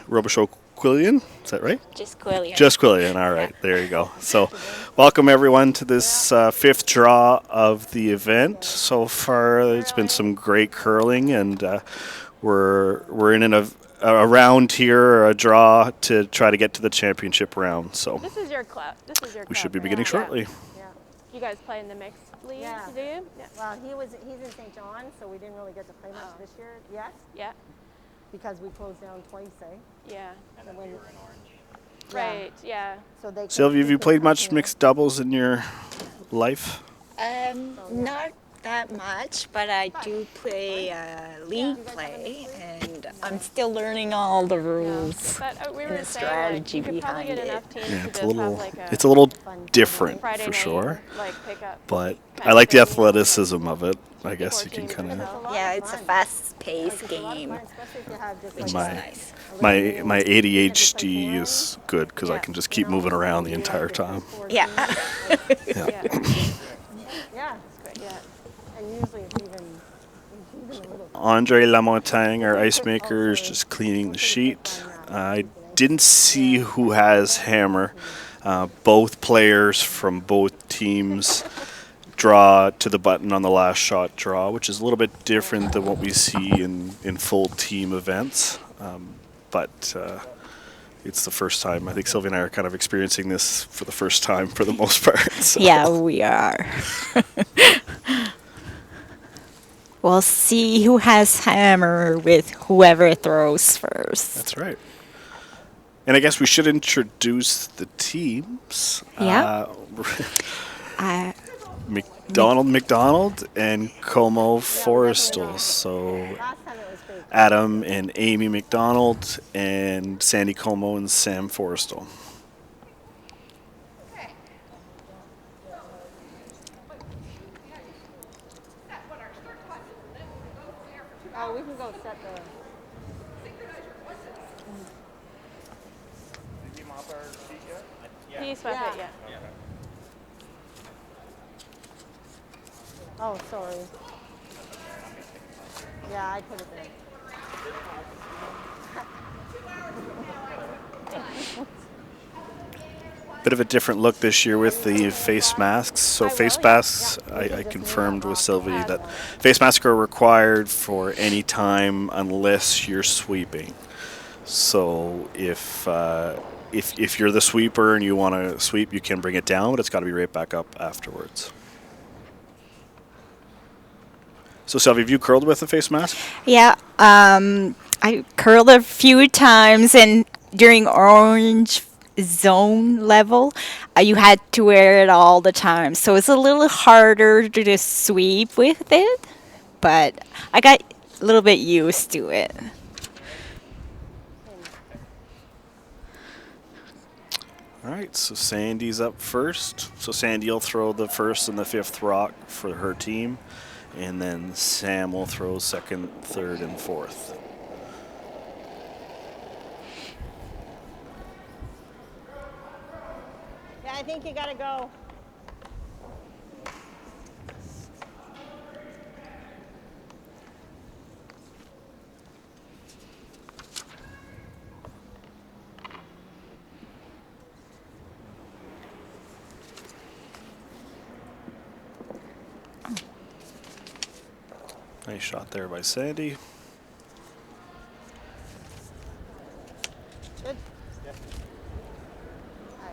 Robichaud Quillian. Is that right? Just Quillian. Just Quillian. All right, there you go. So, welcome everyone to this fifth draw of the event. So far, it's been some great curling, and we're in a round here, a draw to try to get to the championship round. So This is your club. we should be beginning shortly. Yeah. You guys play in the mixed league, do you? Yeah. Well, he's in St. John, so we didn't really get to play much this year yet Yeah. because we closed down twice, eh? Yeah. And then we were in orange. Right. Yeah. So they Sylvia, have you played much continue. mixed doubles in your life? Not that much, but I do play league play, and I'm still learning all the rules. But we And were the saying, strategy you could probably behind get it. enough teams Yeah, to it's just a little, have like it's a little fun different Friday for night, sure. like pick up. But kind I of like the thing. athleticism of it. I guess you can teams kind and of. stuff. Yeah, it's a fast-paced It's a lot of game. fun, especially if you have just Which like is My- nice. My ADHD is good because I can just keep moving around the entire time. Yeah. Yeah. Yeah, Yeah. and usually it's even a little. Andre Lamontagne, our ice maker, is just cleaning the sheet. I didn't see who has hammer. Both players from both teams draw to the button on the last shot draw, which is a little bit different than what we see in full team events. But it's the first time. I think Sylvia and I are kind of experiencing this for the first time for the most part. So. Yeah, we are. We'll see who has hammer with whoever throws first. That's right. And I guess we should introduce the teams. Yeah. I MacDonald and Comeau Forestell. So Last time it was big. Adam and Amy MacDonald and Sandy Comeau and Sam Forestell. Oh, we can go set the. Did you mop our sheet yet? He swept it, Yeah. yeah. Oh, sorry. Yeah, I put it there. Bit of a different look this year with the face masks. So face masks, I confirmed with Sylvie that face masks are required for any time unless you're sweeping. So if you're the sweeper and you want to sweep, you can bring it down, but it's got to be right back up afterwards. So Sylvie, have you curled with a face mask? Yeah, I curled a few times, and during orange zone level, you had to wear it all the time. So it's a little harder to just sweep with it, but I got a little bit used to it. All right, so Sandy's up first. So Sandy will throw the first and the fifth rock for her team, and then Sam will throw second, third, and fourth. Yeah, I think you gotta go. Nice shot there by Sandy. Good.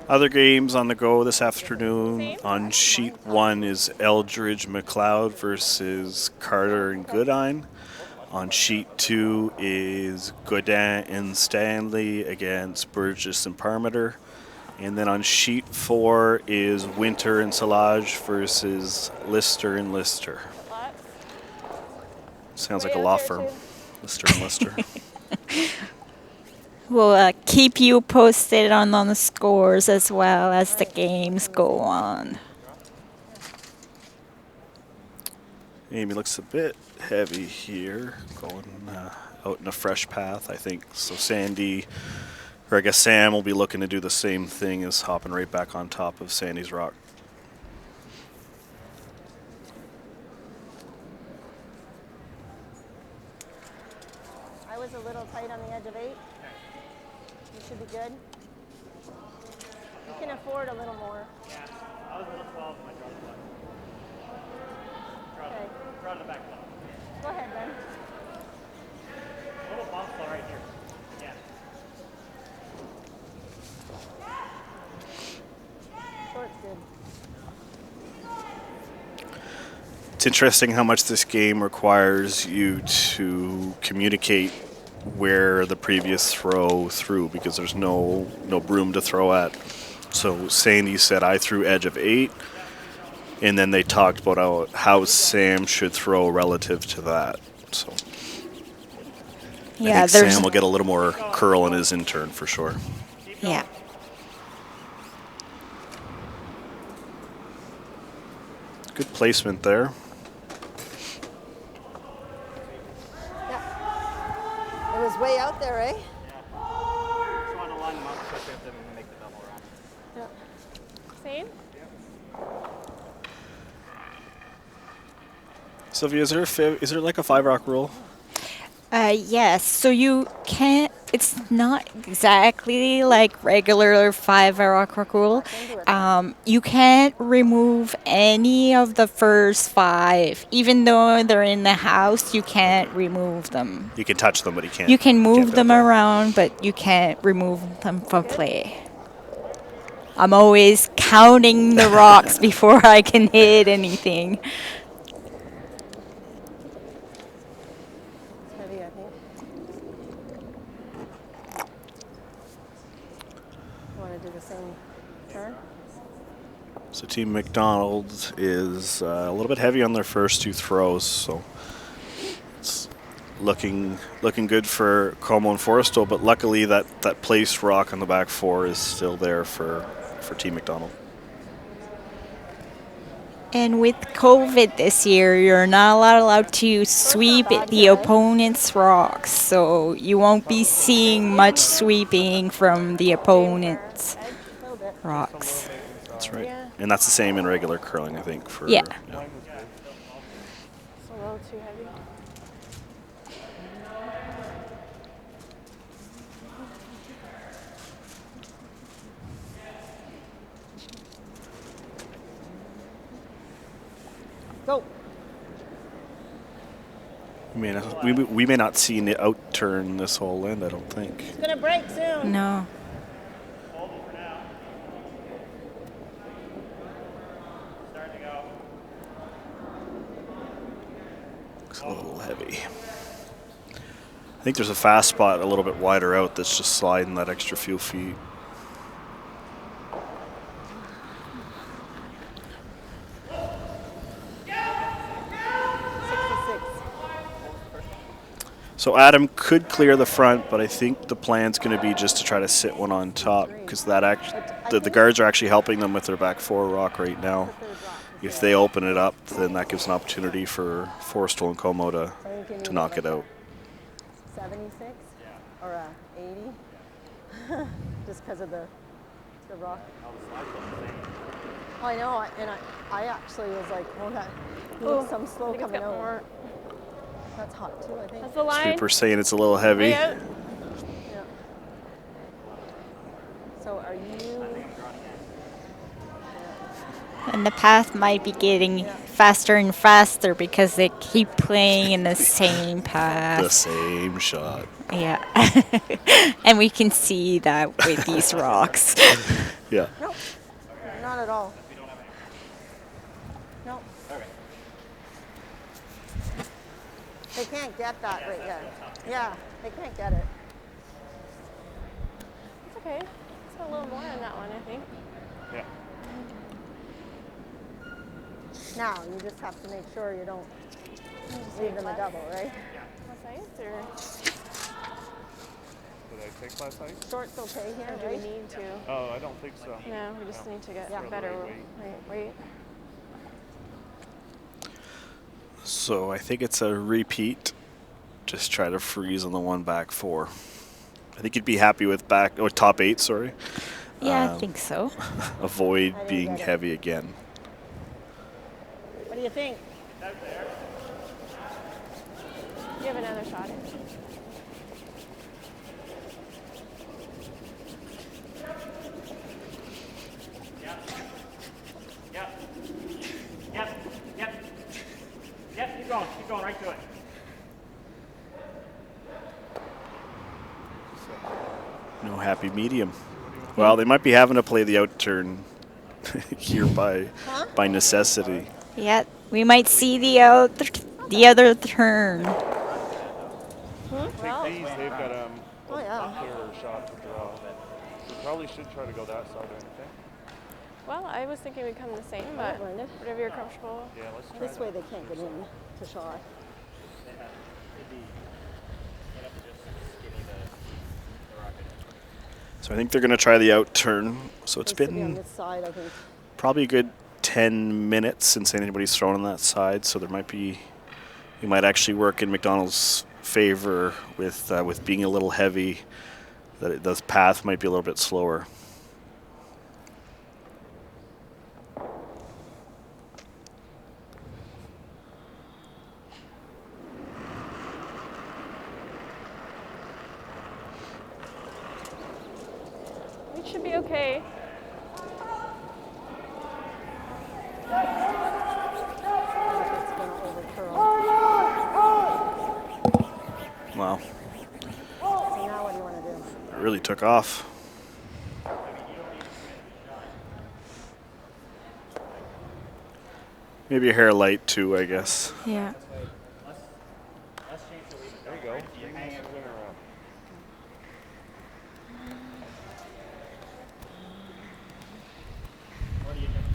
Other games on the go this afternoon. On sheet one is Eldridge McLeod versus Carter and Goodine. On sheet two is Godin and Stanley against Burgess and Parmiter. And then on sheet four is Winter and Salage versus Lister and Lister. Sounds like a law firm. Lister and Lister. We'll keep you posted on the scores as well as the games go on. Amy looks a bit heavy here, going out in a fresh path, I think. So Sandy, or I guess Sam will be looking to do the same thing as hopping right back on top of Sandy's rock. I was a little tight on the edge of 8. should be good. You can afford a little more. Yeah. I was a little 12 when I draw the puck. Okay. Draw to the back left. Go ahead, Ben. A little bump flow right here. Yeah. Short's good. It's interesting how much this game requires you to communicate where the previous throw threw because there's no broom to throw at. So Sandy said I threw edge of 8, and then they talked about how Sam should throw relative to that. So Yeah, I think Sam will get a little more curl in his intern for sure. yeah. Good placement there. Yeah. It was way out there, eh? Just want to line them up, especially if they make the double run. Yeah. Same? Sylvia, is there like a 5-rock rule? Yes, so you can't, it's not exactly like regular 5-rock rule. You can't remove any of the first 5. Even though they're in the house, you can't remove them. You can touch them, but you can't. You can move build them around, but you can't remove them from play. I'm always counting the rocks before I can hit anything. It's heavy, I think. You want to do the same turn? So Team MacDonald is a little bit heavy on their first 2 throws, so it's looking good for Comeau and Forestell, but luckily that placed rock on the back 4 is still there for Team MacDonald. And with COVID this year, you're not allowed to sweep the opponent's rocks, so you won't be seeing much sweeping from the opponent's A little bit. rocks. That's right. Yeah. And that's the same in regular curling, I think. Yeah. It's a little too heavy. Go. We may not see an outturn this whole end, I don't think. It's going to break soon. No. Starting to go. Looks a little heavy. I think there's a fast spot a little bit wider out that's just sliding that extra few feet. So Adam could clear the front, but I think the plan's going to be just to try to sit one on top because the guards are actually helping them with their back 4 rock right now. If they open it up, then that gives an opportunity for Forestell and Comeau to knock it out. 76 or 80, just because of the rock. Oh, I know, and I actually was like, oh, that needs some slow I think it's coming got out. more. That's hot too, I think. That's the line. People are saying it's a little heavy. Yeah. Yeah. So are you? And the path might be getting faster and faster because they keep playing in the same The path. same shot. Yeah. And we can see that with these rocks. Yeah. No, not at all. No. They can't get that right yet. Yeah, they can't get it. It's okay. It's got a little more on that one, I think. Yeah. Now you just have to make sure you don't leave them a double, right? What size or Did I take last night? Short's okay here, do we right? need to? Oh, I don't think so. No, we just need to get Yeah. better Weight. weight. So I think it's a repeat. Just try to freeze on the one back 4. I think you'd be happy with top 8, sorry. Yeah, I think so. Avoid I didn't being get it. heavy again. What do you think? You have another shot. No happy medium. Well, they might be having to play the out turn here by necessity. Yeah, we might see the other turn. Well, These, they've got Oh, yeah. clearer shot to draw. We probably should try to go that side, don't you think? well, I was thinking we'd come the same, but Blend it. whatever you're comfortable. Yeah, let's try This way they can't get in to shot. So I think they're going to try the out turn. So it's Needs to be on been this side, I think. probably a good 10 minutes since anybody's thrown on that side. So there might be, you might actually work in MacDonald's favor with being a little heavy. That the path might be a little bit slower. We should be okay. It's going to overcurl. Wow, So now what do you want to do? it really took off. Maybe a hair light too, I guess. Yeah. There you go. You hang it winner up.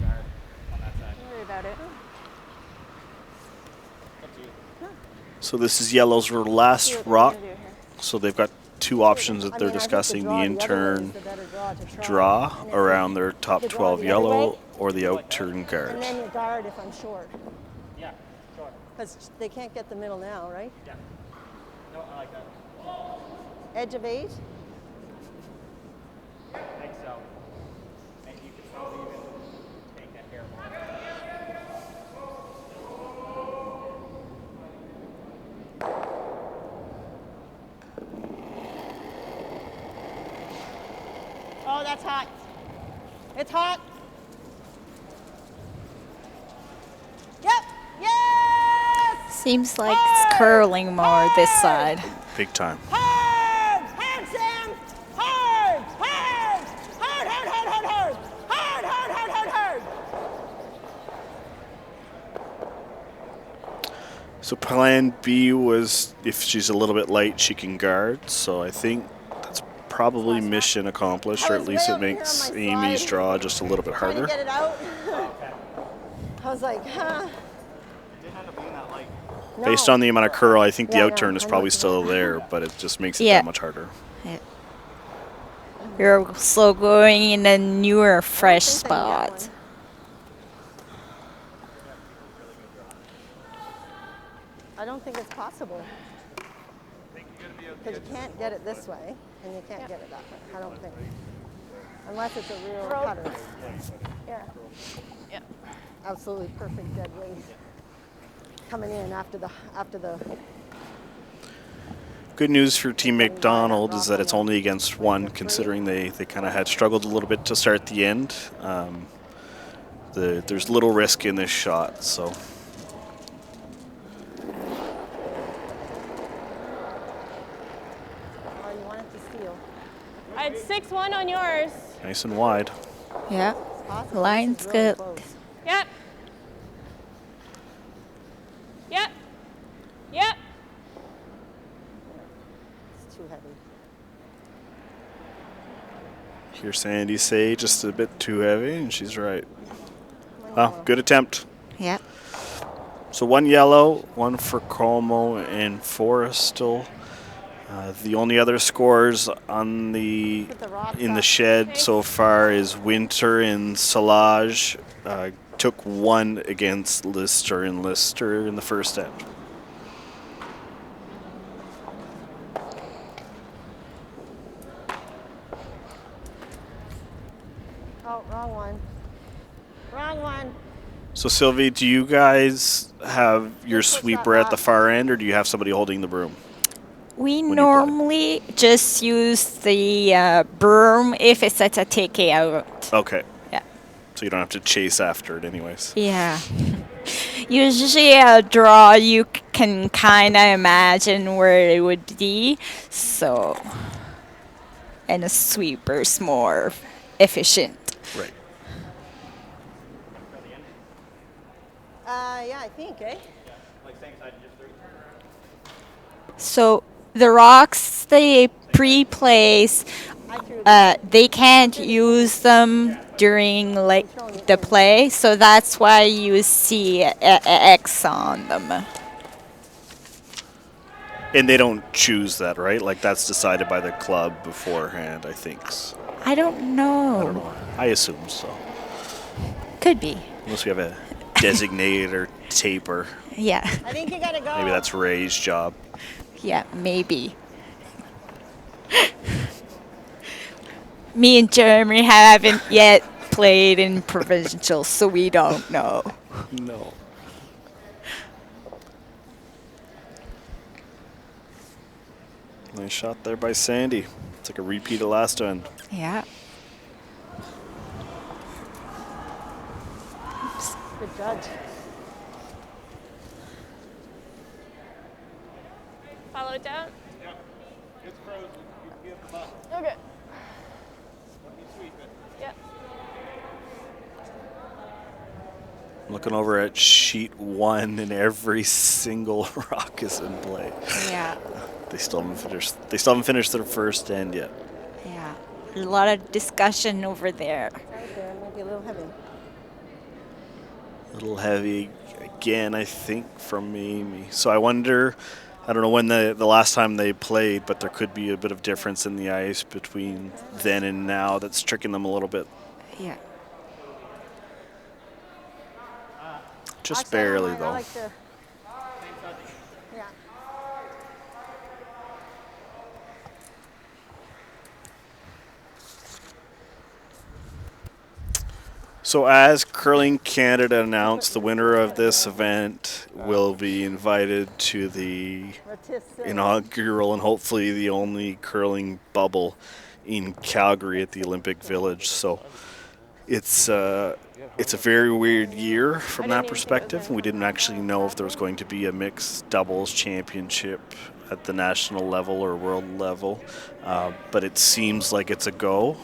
Don't worry about it. So this is yellow's See last what we're rock. gonna do here. So they've got two options that I they're mean, I think discussing: the draw other way in-turn is the better draw to try. draw And then around their top the draw 12 the other yellow way. or the out-turn guard. And then you guard if I'm short. Yeah, sure. Because they can't get the middle now, right? Yeah. No, I like that. Edge of 8. I think so. And you could probably even take that hair more. Oh, that's hot. It's hot. Yep. Yes! Seems like it's curling more this side. Big time. Hard! Hard, Sam! Hard! Hard! Hard, hard, hard, hard, hard! Hard, hard, hard, hard, hard! So plan B was if she's a little bit light, she can guard. So I think that's probably mission accomplished, or at least it makes Amy's draw just a little bit Trying to harder. get it out. I was like, huh? It didn't end up being that light. Based on the amount of curl, I think the Yeah, I out turn know. is I know probably what you still mean. there, but it just makes it Yeah. that much harder. You're also going in a newer, fresh think I can get spot. I don't think it's possible. Because you can't get it this way, and you can't get it that way. I don't think. Unless it's a real cutter. Yeah. Yeah. Absolutely perfect dead weight. Coming in after the Good news for Team MacDonald is that it's only against one, considering they kind of had struggled a little bit to start the end. There's little risk in this shot, so Oh, you want it to steal. I had 6-1 on yours. nice and wide. Yeah. It's possible. Line's This is really good. close. Yep. Yep. Yep. It's too heavy. Hear Sandy say just a bit too heavy, and she's right. Oh, good attempt. Yeah. So one yellow, one for Comeau and Forestell. The only other scores on the Put the rocks in the up. shed so far is Winter and Salage. Took one against Lister in the first end. Oh, wrong one. Wrong one. So Sylvie, do you guys have your Just push sweeper that at the back. far end, or do you have somebody holding the broom? We you play? normally just use the broom if it's at a takeout. Okay. Yeah. So you don't have to chase after it anyways. Yeah. Usually a draw you can kind of imagine where it would be. So and a sweeper's more efficient. Right. Yeah, I think, eh? Like same side, just 3. So the rocks they pre-place, I threw the they can't use them during like the play, so that's why you see a X on them. And they don't choose that, right? Like that's decided by the club beforehand, I think. I don't know. I don't know. I assume so. Could be. Unless we have a designator taper. Yeah. I think you gotta go. Maybe that's Ray's job. Yeah, maybe. Me and Jeremy haven't yet played in provincial, so we don't know. No. Nice shot there by Sandy. It's like a repeat of last end. Yeah. Good judge. Follow it down. Yeah. It's frozen. You can get the button. Okay. Let me sweep it. Yep. Looking over at sheet 1, and every single rock is in play. Yeah. They still haven't finished. They still haven't finished their first end yet. Yeah. A lot of discussion over there. Right there, maybe a little heavy. A little heavy again, I think, from Amy. So I wonder. I don't know when the last time they played, but there could be a bit of difference in the ice between then and now that's tricking them a little bit. Yeah. Just Actually, I don't barely, mind. I though. like the, yeah. So as Curling Canada announced, the winner of this event will be invited to the Rotisserie. inaugural and hopefully the only curling bubble in Calgary at the Olympic Village. So it's a very weird year from that perspective. We didn't actually know if there was going to be a mixed doubles championship at the national level or world level, but it seems like it's a go.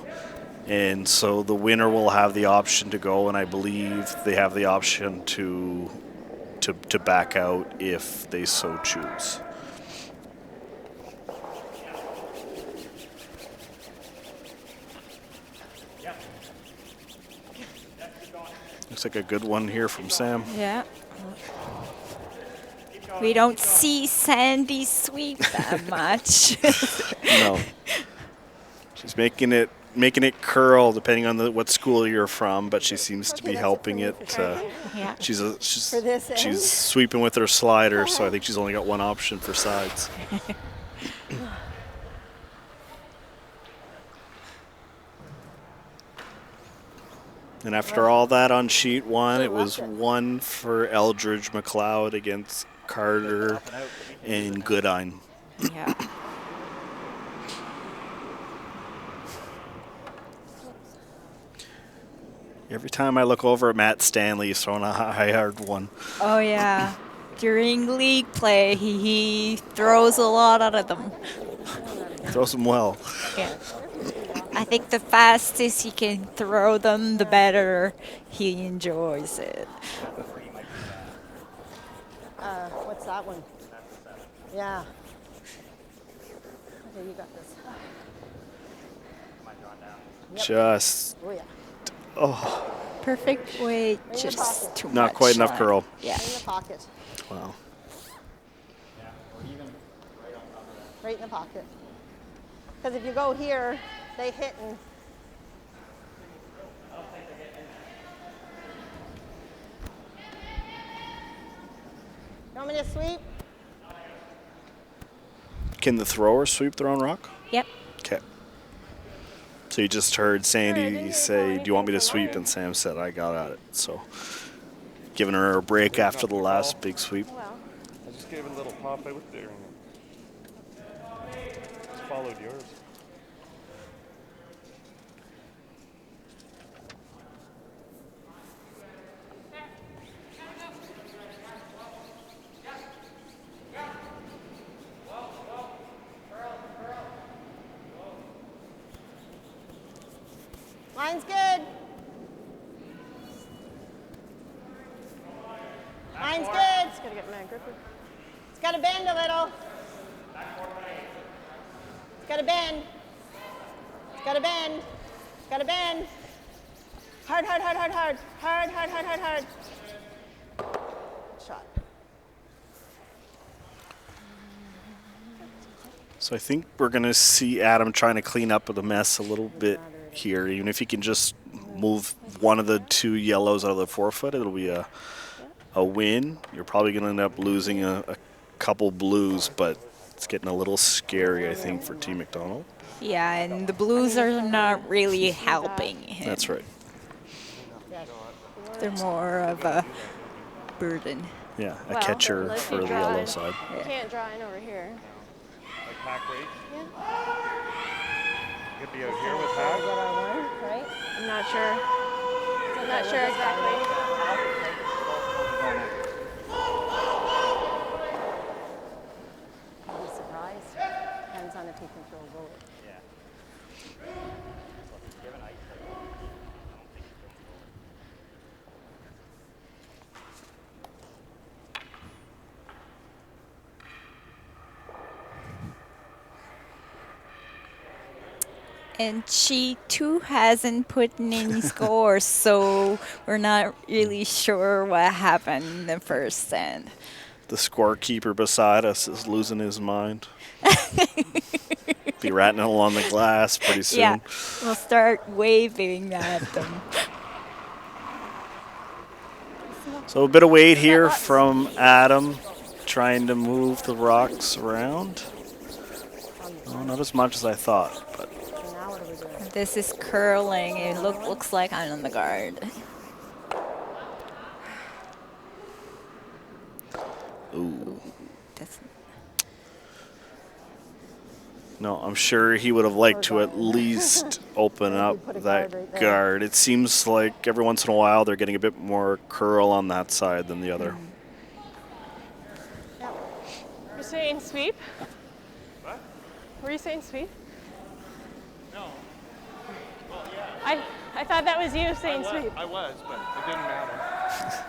And so the winner will have the option to go, and I believe they have the option to back out if they so choose. Looks like a good one here from Sam. Yeah. We don't see Sandy sweep that much. No. She's making it curl depending on what school you're from, but she seems to be helping it. Yeah. She's For this end? she's sweeping with her slider, so I think she's only got one option for sides. And after all that on sheet 1, it was 1 for Eldridge McLeod against Carter and Goodine. Yeah. Every time I look over at Matt Stanley, he's throwing a high hard one. Oh yeah. During league play, he throws a lot out of them. Throws them well. Yeah. I think the fastest he can throw them, the better he enjoys it. What's that one? Yeah. Okay, you got this. Yep. Just Oh yeah. Perfect weight, your just pocket. too much. not quite enough line. curl. Yeah. In the pocket. Wow. Right in the pocket. Because if you go here, they hit and. You want me to sweep? Can the thrower sweep their own rock? Yep. Okay. So you just heard Sandy say, "Do you want me to sweep?" And Sam said, "I got at it." So giving her a break after the last big sweep. Well, I just gave it a little pop out there and just followed yours. Line's good. Line's good. Just gotta get my gripper. It's got to bend a little. It's got to bend. It's got to bend. It's got to bend. Hard, hard, hard, hard, hard. Hard, hard, hard, hard, hard. Shot. So I think we're going to see Adam trying to clean up the mess a little bit here. Even if he can just move one of the two yellows out of the forefoot, it'll be a win. You're probably going to end up losing a couple blues, but it's getting a little scary, I think, for Team MacDonald. Yeah, and the blues are not really helping him. That's right. They're more of a burden. Yeah, a Well, catcher unless for you the draw yellow it. side. You can't draw in over here. Like hack weight. Yeah. You could be out here with Is hack. that our one, right? I'm not sure. I'm not sure exactly. I'd be surprised. Depends on if he can throw a bullet. Yeah. So if you give an ice, I don't think it's going And she too hasn't put in any scores, so we're not really sure what happened in the first end. The scorekeeper beside us is losing his mind. Be rattling along the glass pretty soon. Yeah, we'll start waving at them. So a bit of weight here from Adam, trying to move the rocks around. Oh, not as much as I thought, but So now what are we doing? This is curling. It looks like I'm on the guard. ooh. That's, No, I'm sure he would have liked to at least open up put a that guard right there. guard. It seems like every once in a while they're getting a bit more curl on that side than the other. You're saying sweep? What? Were you saying sweep? No. Well, yeah. I thought that was you saying sweep. I was, but it didn't matter.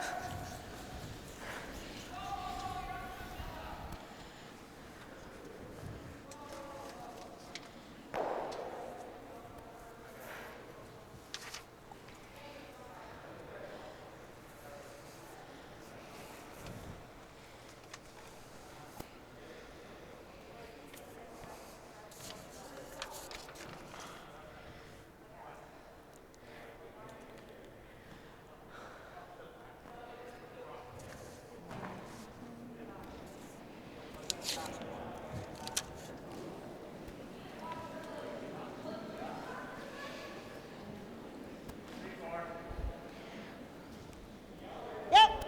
Yep.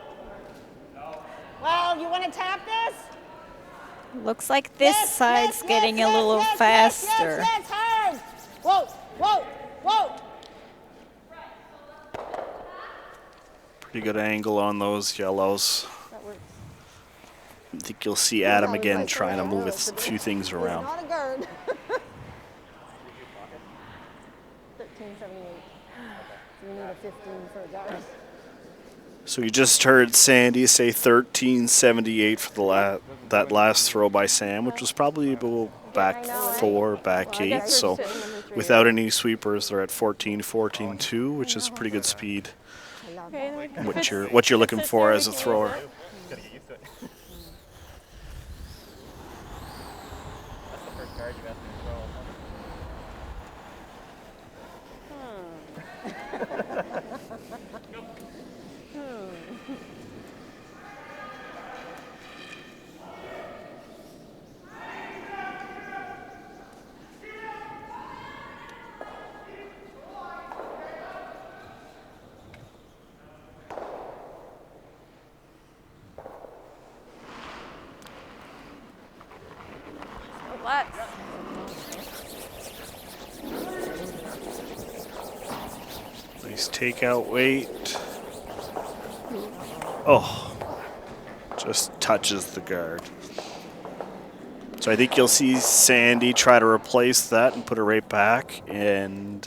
Well, you want to tap this? looks like this Yes, side's yes, getting yes, a little yes, faster. Yes, hard. Whoa, whoa, whoa. Pretty good angle on those yellows. That works. I think you'll see Adam That was again like, trying to oh, move a it's few things It's around. not a guard. 1378. So you need a 15 for a guard. So you just heard Sandy say 1378 for the that last throw by Sam, which was probably about back 4, back 8. So without any sweepers, they're at 14-14-2, which is pretty good speed. Okay, then we- What you're looking Fits for as a everything thrower. over. Gotta get used to it. That's the first card you have to throw. Let's. Nice takeout weight. Oh, just touches the guard. So I think you'll see Sandy try to replace that and put it right back. And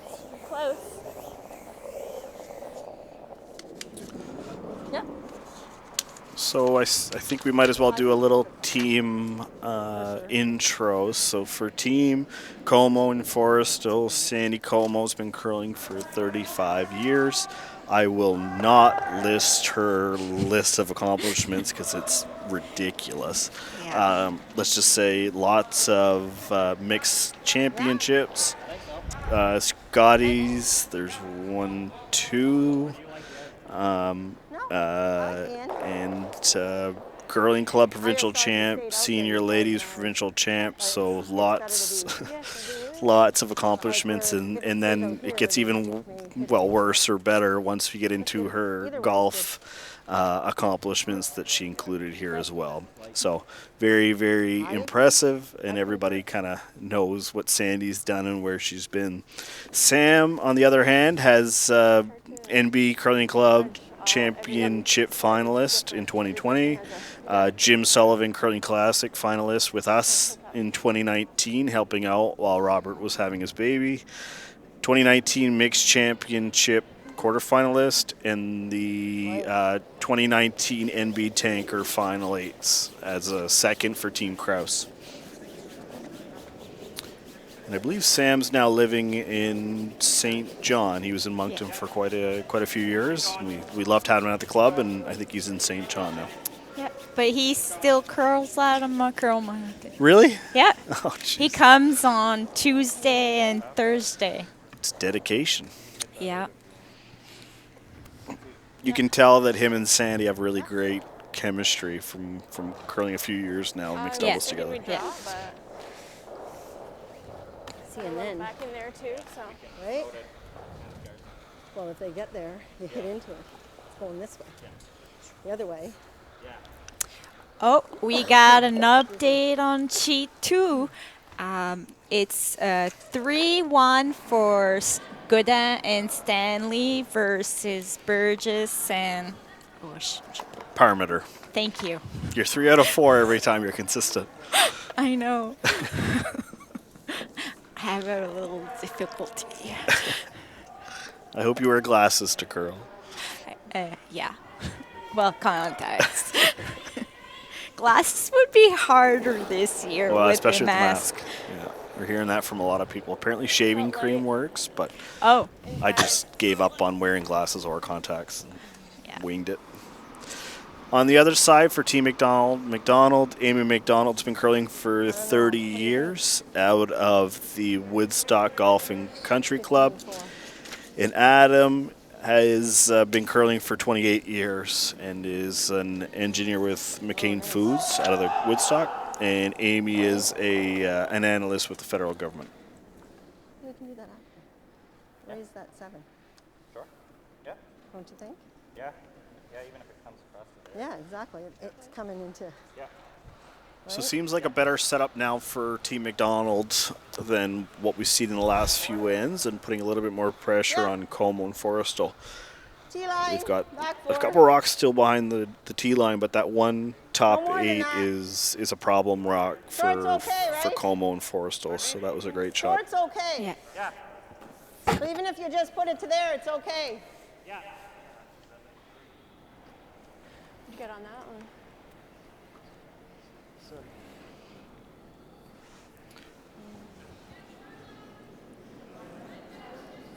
close. Yep. So I think we might as well do a little team intro. So for team Comeau and Forestell, Sandy Comeau's been curling for 35 years. I will not list her list of accomplishments because it's ridiculous. Yeah. Let's just say lots of mixed championships. Scotties, there's 1, 2. And curling club provincial champ, senior ladies provincial champ. So lots, lots of accomplishments, and then it gets even worse or better once we get into her golf accomplishments that she included here as well. So very, very impressive, and everybody kind of knows what Sandy's done and where she's been. Sam, on the other hand, has NB Curling Club Championship finalist in 2020. Jim Sullivan Curling Classic finalist with us in 2019, helping out while Robert was having his baby. 2019 Mixed Championship quarterfinalist, and the 2019 NB Tanker Final Eights as a second for Team Kraus. And I believe Sam's now living in St. John. He was in Moncton for quite a few years. We loved having him at the club, and I think he's in St. John now. Yeah, but he still curls out of my curl mountain. Really? Yeah. Oh, jeez. He comes on Tuesday and Thursday. It's dedication. Yeah. You can tell that him and Sandy have really great chemistry from curling a few years now, mixed doubles I think we together. draw, but See, and then, back in there too. So right? Well, if they get there, you hit into it. It's going this way. The other way. Oh, we got an update on sheet 2. It's 3-1 for Godin and Stanley versus Burgess and Parameter. Thank you. You're 3 out of 4 every time you're consistent. I know. I have a little difficulty. I hope you wear glasses to curl. Yeah. Well, contacts. Glasses would be harder this year Well, with especially the mask. with the mask. Yeah, we're hearing that from a lot of people. Apparently, shaving cream works, but Oh, I just gave up on wearing glasses or contacts and yeah. winged it. On the other side, for Team MacDonald, Amy MacDonald's been curling for 30 years out of the Woodstock Golf and Country Club. And Adam has been curling for 28 years and is an engineer with McCain Foods out of the Woodstock. And Amy is an analyst with the federal government. We can do that after. Raise that 7, Sure. Yeah. don't you think? Yeah. Yeah. Even if it comes across the Yeah, exactly. It's coming into. Yeah. So it seems like a better setup now for Team MacDonald than what we've seen in the last few ends, and putting a little bit more pressure on Comeau and Forestell. T-line. We've got back a 4. couple rocks still behind the tee line, but that one top No more than 8 that. is a problem rock Sure, it's okay, for right? Comeau and Forestell. So that was a great Sure, shot. it's okay. Yeah. Yeah. So even if you just put it to there, it's okay. Yeah. good on that one.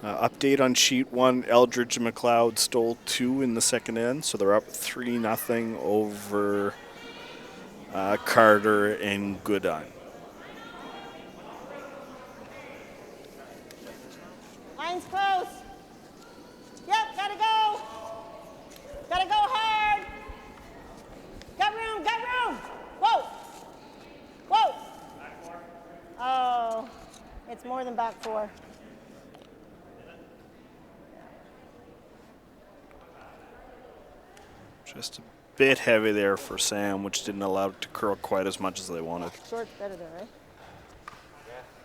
Update on sheet 1, Eldridge and McLeod stole 2 in the second end, so they're up 3-0 over Carter and Goodine. Line's close. Yep, gotta go. Gotta go hard. Got room, got room. Whoa. Whoa. Oh, it's more than back 4. Just a bit heavy there for Sam, which didn't allow it to curl quite as much as they wanted. Short's better there, right?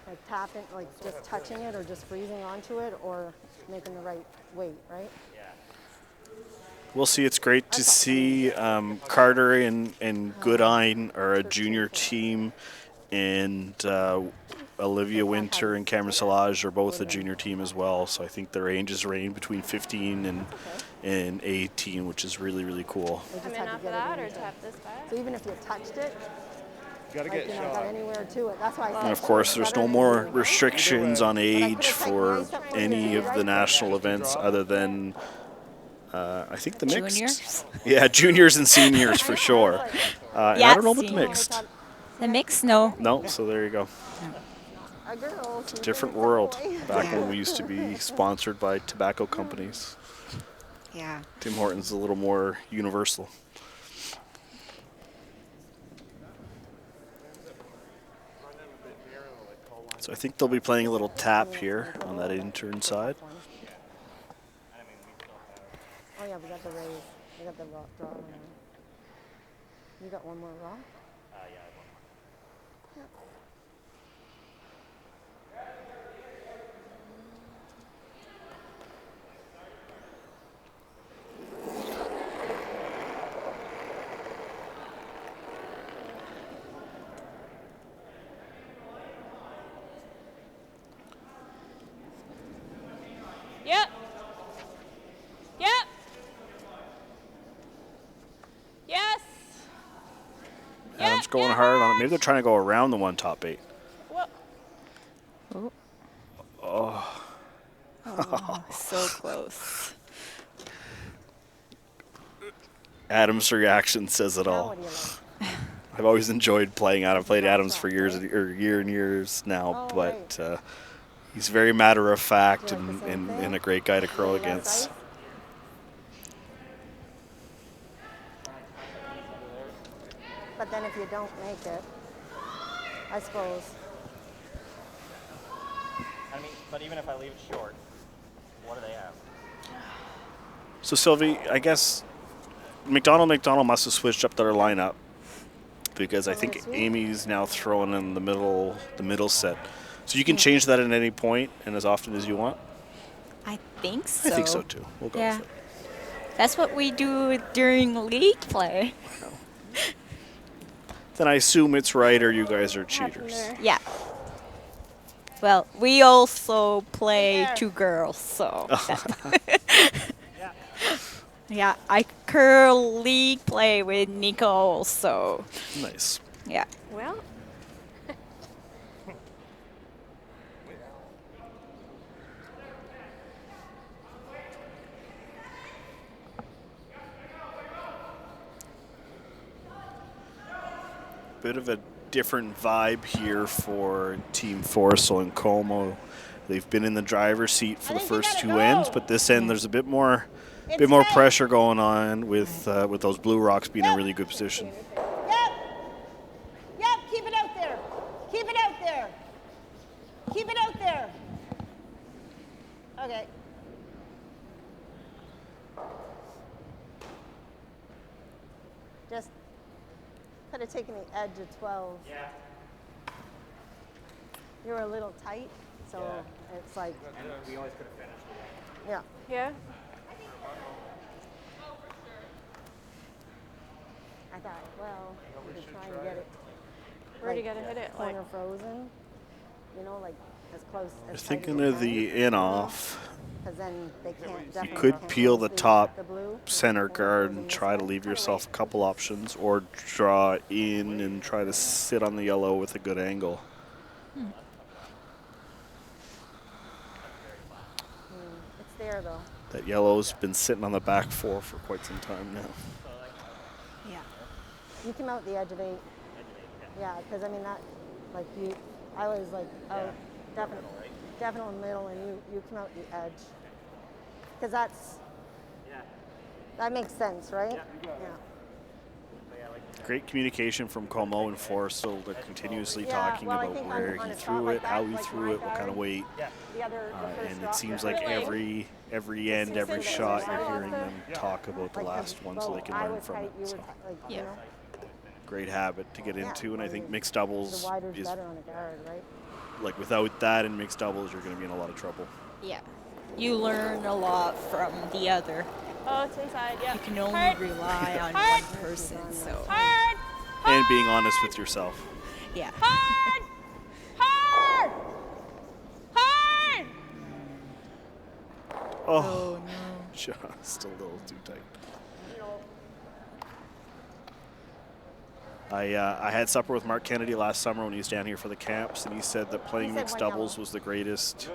Like tapping, like just touching it or just freezing onto it or making the right weight, right? We'll see. It's great to see Carter and Goodine are a junior team, and Olivia Winter and Cameron Salage are both a junior team as well, so I think their ranges range between 15 and 18, which is really, really cool. They Come just in had to off of get that it or in. tap this back? So even if you touched it, You gotta like, get got shot. anywhere to it. That's why I said. And of course, there's no more restrictions on age for any of the national events other than, I think, the mixed. Juniors? Yeah, juniors and seniors for sure. And I don't know about the seniors. mixed. The mix, no. No, so there you go. A girl. It's a different world back when we used to be sponsored by tobacco companies. Yeah. Tim Hortons is a little more universal. So I think they'll be playing a little tap here on that intern side. Oh yeah, we got the raise. We got the draw one. You got one more raw? Yep. Yep. Yes. Adam's going hard on it. Maybe they're trying to go around the one top 8. Well, Oh, so close. Adam's reaction says it Now all. what do you like? I've always enjoyed playing Adam. I've played Adams for years, or year and years now, Oh, but he's very matter of fact Do you like the same and thing? a great guy to curl Less against. ice? But then if you don't make it, I suppose. I mean, but even if I leave it short, what do they have? So Sylvie, I guess MacDonald must have switched up their lineup because I think Amy's now throwing in the middle set. So you can change that at any point and as often as you want. I think so. I think so too. We'll go Yeah. with it. That's what we do during league play. Then I assume it's right or you guys are happened cheaters. there? Yeah. Well, we also play there. 2 girls, so. Yeah. Yeah, I curl league play with Nicole, so. Nice. Yeah. well. Bit of a different vibe here for Team Forestell and Comeau. They've been in the driver's seat for the first 2 ends, but this end there's a bit more pressure going on with those Blue Rocks being in a really good position. Yep. Yep, keep it out there. Keep it out there. Keep it out there. Okay. Just could have taken the edge of 12. Yeah. You were a little tight, so it's like, And we always could have finished. yeah. Yeah. I thought, well, we could try and get it. Where do you gotta hit it? Like, Corner frozen, you know, like as close You're as tight as thinking you of can, the in-off. Because then they can't You definitely could can't peel the mostly top the blue. center Corner guard frozen and this try to way. leave yourself a couple options, or draw in and try to sit on the yellow with a good angle. It's there though. That yellow's been sitting on the back 4 for quite some time now. Yeah. You came out the edge of 8. Yeah, because I mean that, like you, I was like, oh, definitely middle, and you come out the edge. Because that makes sense, right? Yeah. Great communication from Comeau and Forestell. They're continuously Yeah, talking well, I about think where on he a spot threw like it, how that, he like threw my it, what kind of guard, weight. The other, the first And drop, it seems the like first leg, every end, every Since shot, it you're was hearing like them talk about the like, last one so they can I learn was from tight, it. you were So, tight, like, Yeah. you know, great habit to get Yeah, into, and I well, think mixed the doubles wider's is, better on a guard, right? like, without that in mixed doubles, you're going to be in a lot of trouble. Yeah. You learn a lot from the other. oh, it's inside. Yeah. You can only Hard. rely on Hard. one person, so. Hard. And being honest with yourself. Yeah. Hard. Hard. Oh, just a little too tight. I had supper with Mark Kennedy last summer when he was down here for the camps, and he said that playing He said mixed one doubles yellow. was the greatest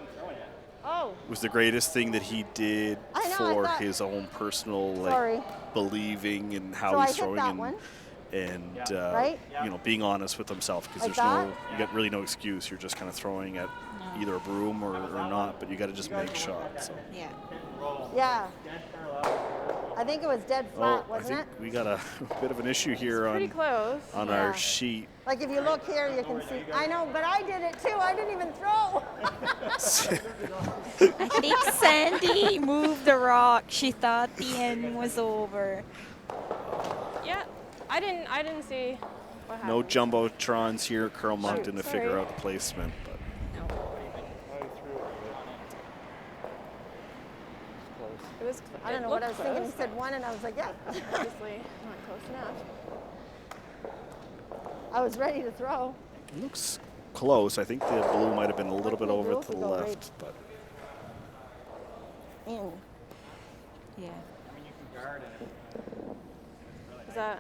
Oh, thing that he did I know, I for thought- his own personal Sorry. believing and how So I he's hit throwing that one. and Right? being honest with himself, because Like there's that? you got really no excuse. You're just kind of throwing at either a broom or not, but you got to just make shots. So. Yeah. yeah. I think it was dead flat, I wasn't think it? we got a bit of an issue here Pretty close. on Yeah. our sheet. Like if you look here, you can see. I know, but I did it too. I didn't even throw. I think Sandy moved the rock. She thought the end was over. Yeah. I didn't see what happened. No jumbotrons here. Curl Monk Shoot, didn't sorry. figure out the placement, but I threw it, but it's close. It was. I don't know what I was thinking. He said one, and I was like, yeah. Obviously, not close enough. I was ready to throw. it looks close. I think the blue might have been a little What bit can we over do to if the we go left, right? but In. Yeah. I mean, you can guard it. Is that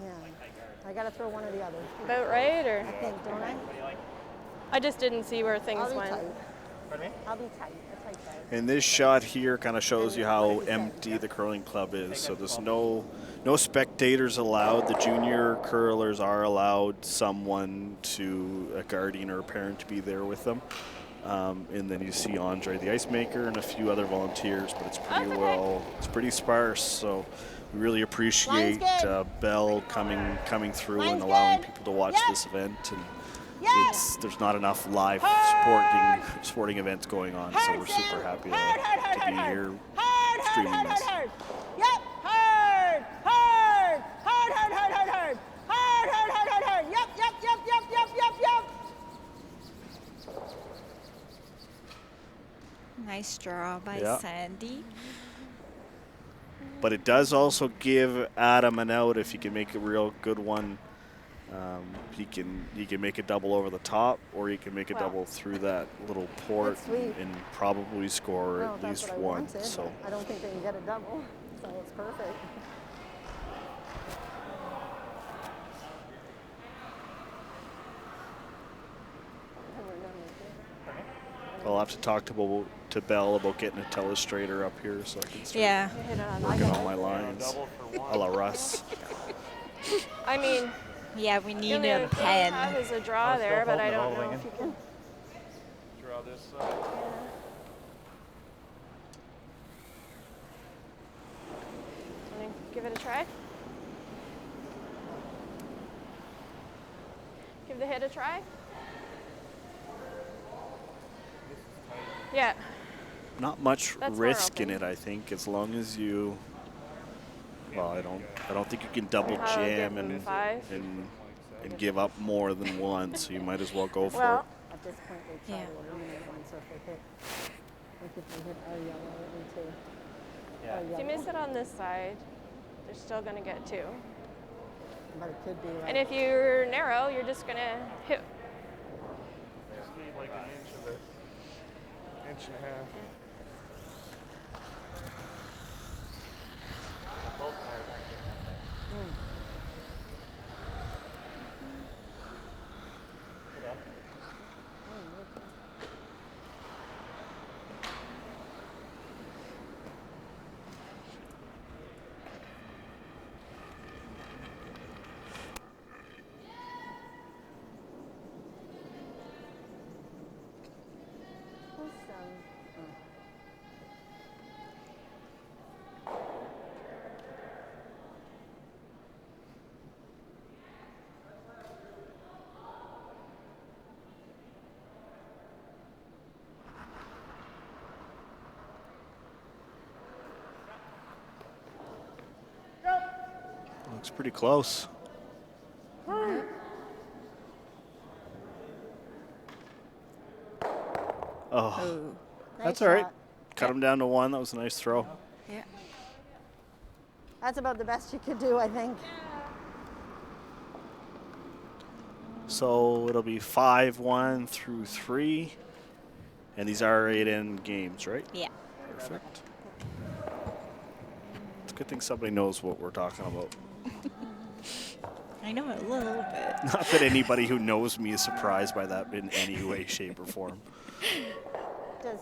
Yeah. I got to throw one or the other. about right, or I think, don't I? I just didn't see where things I'll be went. tight. Pardon me? I'll be tight. A tight guard. and this shot here kind of shows you how empty the curling club is. So there's no spectators allowed. The junior curlers are allowed someone a guardian or a parent to be there with them. And then you see Andre the ice maker and a few other volunteers, but it's it's pretty sparse. So we really appreciate Line's good. Bell coming through and Line's allowing good. people to watch Yep. this event. And Yep. there's not enough live sporting events going on, so we're super happy to be here streaming this. Hard. Yep. Hard. Hard. Hard. Hard. Hard. Hard. Hard. Hard. Hard. Hard. Hard. Hard. Yep. Yep. Yep. Yep. Yep. Yep. Yep. Nice draw by Yeah. Sandy. But it does also give Adam an out if he can make a real good one. He can make a double over the top, or he can make a Wow. double through that little port That's sweet. and probably score Well, at that's least what I one. wanted. So I don't think they can get a double, so it's perfect. I'll have to talk to Bell about getting a telestrator up here so I can start Yeah. Hit it on. working on my lines. Double for one. A la Russ. I mean, Yeah, we the need only a thing I have pen. is a draw there, but I don't know holding if it you can. Draw this side. Want to give it a try? Give the hit a try? Yeah. Not much That's more risk in open. it, I think, as long as you. Well, I don't think you can double How jam give them and five? and give up more than one, so you might as well go for Well, it. At this point, they try Yeah. to eliminate one, so if they hit, like if they hit our yellow, it would be Yeah. our if you yellow. miss it on this side, they're still going to get two. But it could be like, And if you're narrow, you're just going to hit. Just need like an inch of it. Inch and a half. Looks pretty close. Oh, that's all right. shot. Cut him down to one. That was a nice throw. Yeah. That's about the best you could do, I think. So it'll be 5-1 through 3. And these are 8-end games, right? Yeah. Perfect. It's a good thing somebody knows what we're talking about. I know a little bit. Not that anybody who knows me is surprised by that in any way, shape, or form. Does.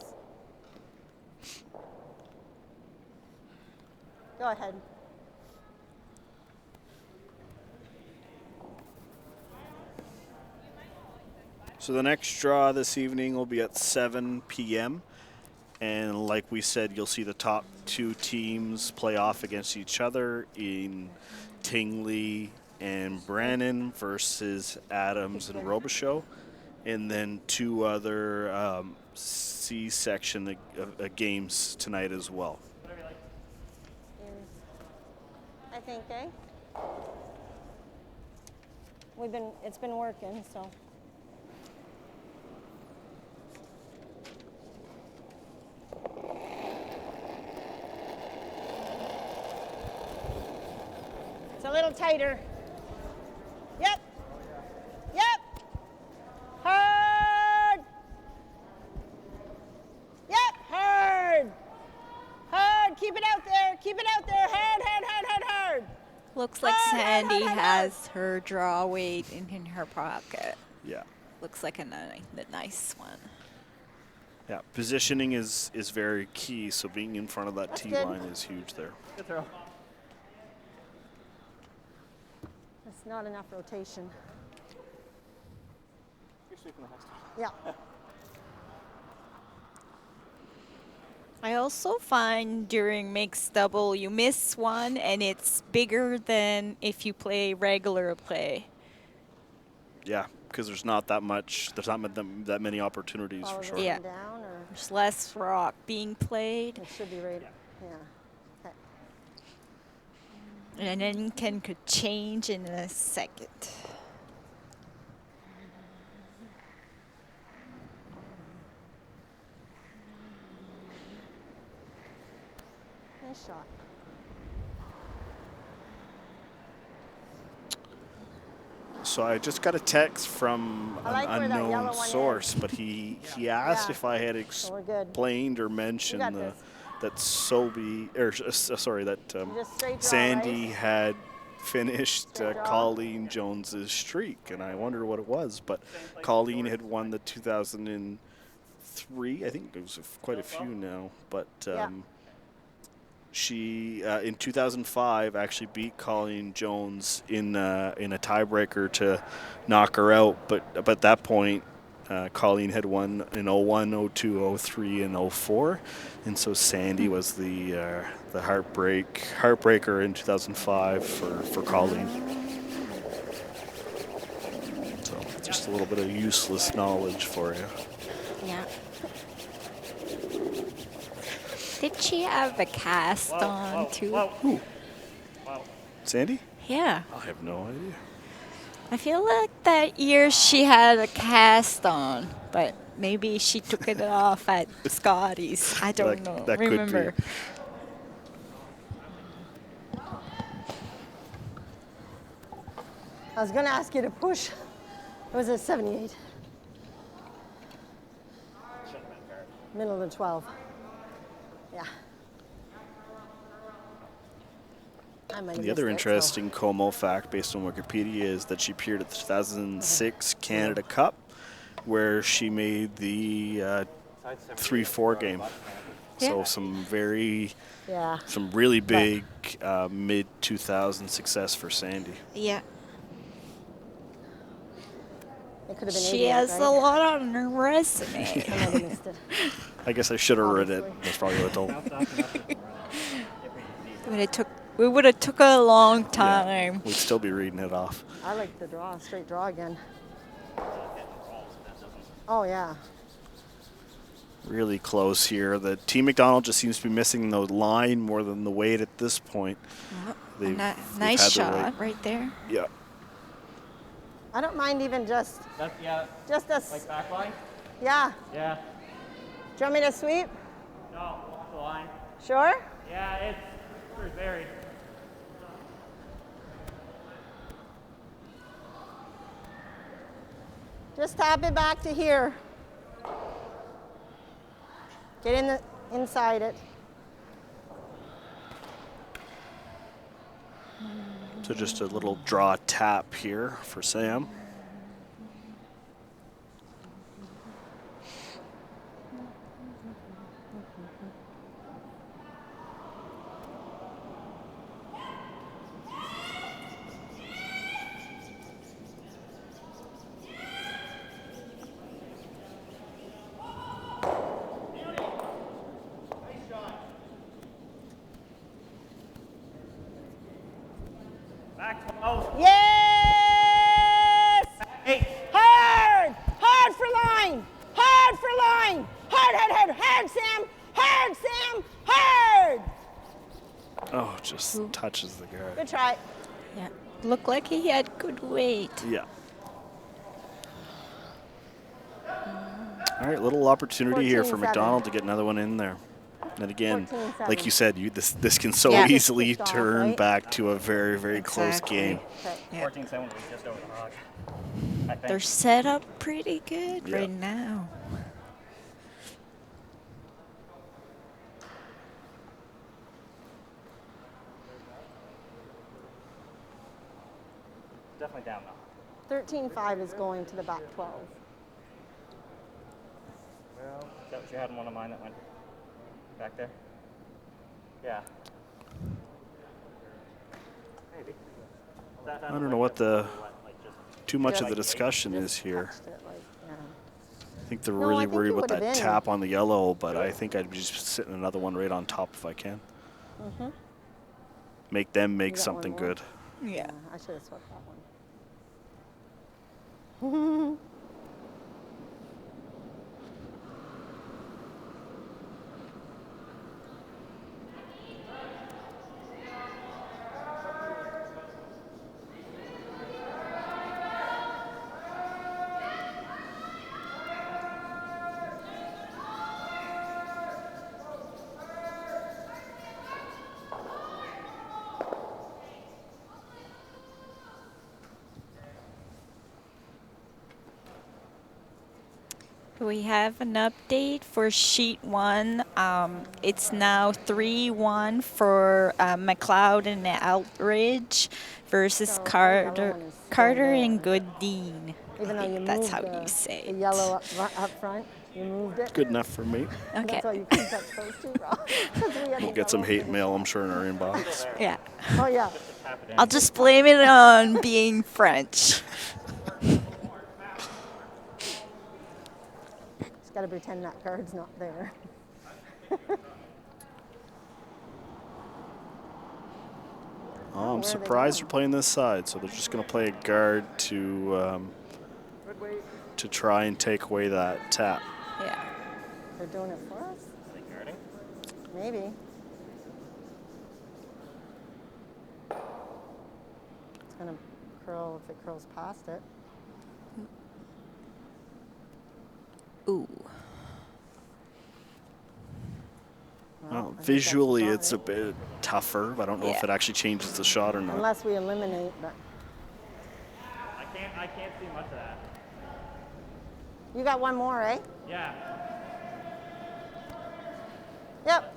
Go ahead. So the next draw this evening will be at 7 p.m. And like we said, you'll see the top two teams play off against each other in Tingley and Brannon versus Adams and Robichaux. And then two other C-section games tonight as well. I think, eh? It's been working, so. It's a little tighter. Yep. Yep. Hard. Yep. Hard. Hard. Keep it out there. Keep it out there. Hard, hard, hard, hard, hard. Looks like Sandy has her draw weight in her pocket. Yeah. Looks like a nice one. Yeah, positioning is very key, so being in front of that tee line is huge there. Good throw. That's not enough rotation. You're sweeping the house. Yeah. I also find during mixed double you miss one and it's bigger than if you play regular play. Yeah, because there's not that that many opportunities Follow for this sure. Yeah. one down, or There's less rock being played, it should be right. Yeah. Okay. and then could change in a second. Nice shot. So I just got a text from I like an where that yellow unknown one source, but he asked Yeah. if I had So we're good. explained or mentioned got this. that just straight draw, Sandy right? had finished Straight draw. Colleen Jones's streak, and I wondered what it was. But Colleen had won the 2003. I think it was quite a few now, but. Yeah. She in 2005 actually beat Colleen Jones in a tiebreaker to knock her out, but at that point Colleen had won in 01, 02, 03, and 04, and so Sandy was the heartbreaker in 2005 for Colleen. So just a little bit of useless knowledge for you. Yeah. Did she have a cast on too? Whoa. Wow. Sandy? Yeah. I have no idea. I feel like that year she had a cast on, but maybe she took it off at Scotty's. I don't know. That could be. Remember. I was going to ask you to push. It was a 78. Middle of the 12. Yeah. I might have The other missed it, so- interesting Comeau fact based on Wikipedia is that she appeared at the 2006 Canada Cup, where she made the 3-4 game. So Yeah. some Yeah. really big mid-2000 success for Sandy. Yeah. It could have been She 88, has right? a lot on her resume. I might have missed it. I guess I should have read it. Obviously. That's probably what I told. We would have took a long time. We'd still be reading it off. I like the draw, straight draw again. Oh, yeah. Really close here. The Team MacDonald just seems to be missing the line more than the weight at this point. They've Nice had the shot weight. right there. Yeah. I don't mind even just a, Like back line? yeah. Yeah. Do you want me to sweep? No, off the line. Sure? Yeah, it's pretty varied. Just tap it back to here. Get inside it. So just a little draw tap here for Sam. Back, Comeau. Yes! Hey. Hard! Hard for line! Hard for line! Hard, hard, hard, hard, Sam! Hard, Sam! Hard! Oh, just touches the guard. Good try. Yeah. Looked like he had good weight. Yeah. All right, little opportunity here for 14-7. MacDonald to get another one in there. And again, 14-7. like you said, this can so Yeah. easily Kicked off, turn right? back to a very, very close Exactly. game. Okay. Yeah. 14-7 will be just over the hog. I think. They're set up pretty good Yeah. right now. Definitely down now. 13-5 is going to the back 12. Well, is that what you had in one of mine that went back there? Yeah. Maybe. I don't know what too much of the discussion is here. Touched it, like, yeah. I think they're No, I really think worried it about would've that been. tap on the yellow, but I think I'd be just sitting another one right on top if I can. Make them make You got one something more? good. Yeah. I should have swept that one. We have an update for sheet 1. It's now 3-1 for McLeod and Outridge versus So the yellow Carter, one is still Carter there. and Goodine. Even I though you think that's moved how the, you say the it. yellow up front, you moved it. Good enough for me. Okay. That's why you couldn't touch those two, Rob. 'Cause we had We'll the get some yellow hate for the mail, I'm top. sure, in our inbox. Yeah. Oh, yeah. Tap it in. I'll just blame it on being French. Just got to pretend that card's not there. Oh, where I'm are they surprised going? they're playing this side, so they're just going to play a guard to try and take away that tap. Yeah. They're doing it for us? Are they guarding? Maybe. It's going to curl if it curls past it. Ooh. Well, I think that's visually, the shot, it's a right? bit tougher, but I don't know if Yeah. it actually changes the shot or not. Unless we eliminate, but I can't see much of that. you got one more, eh? Yeah. Yep.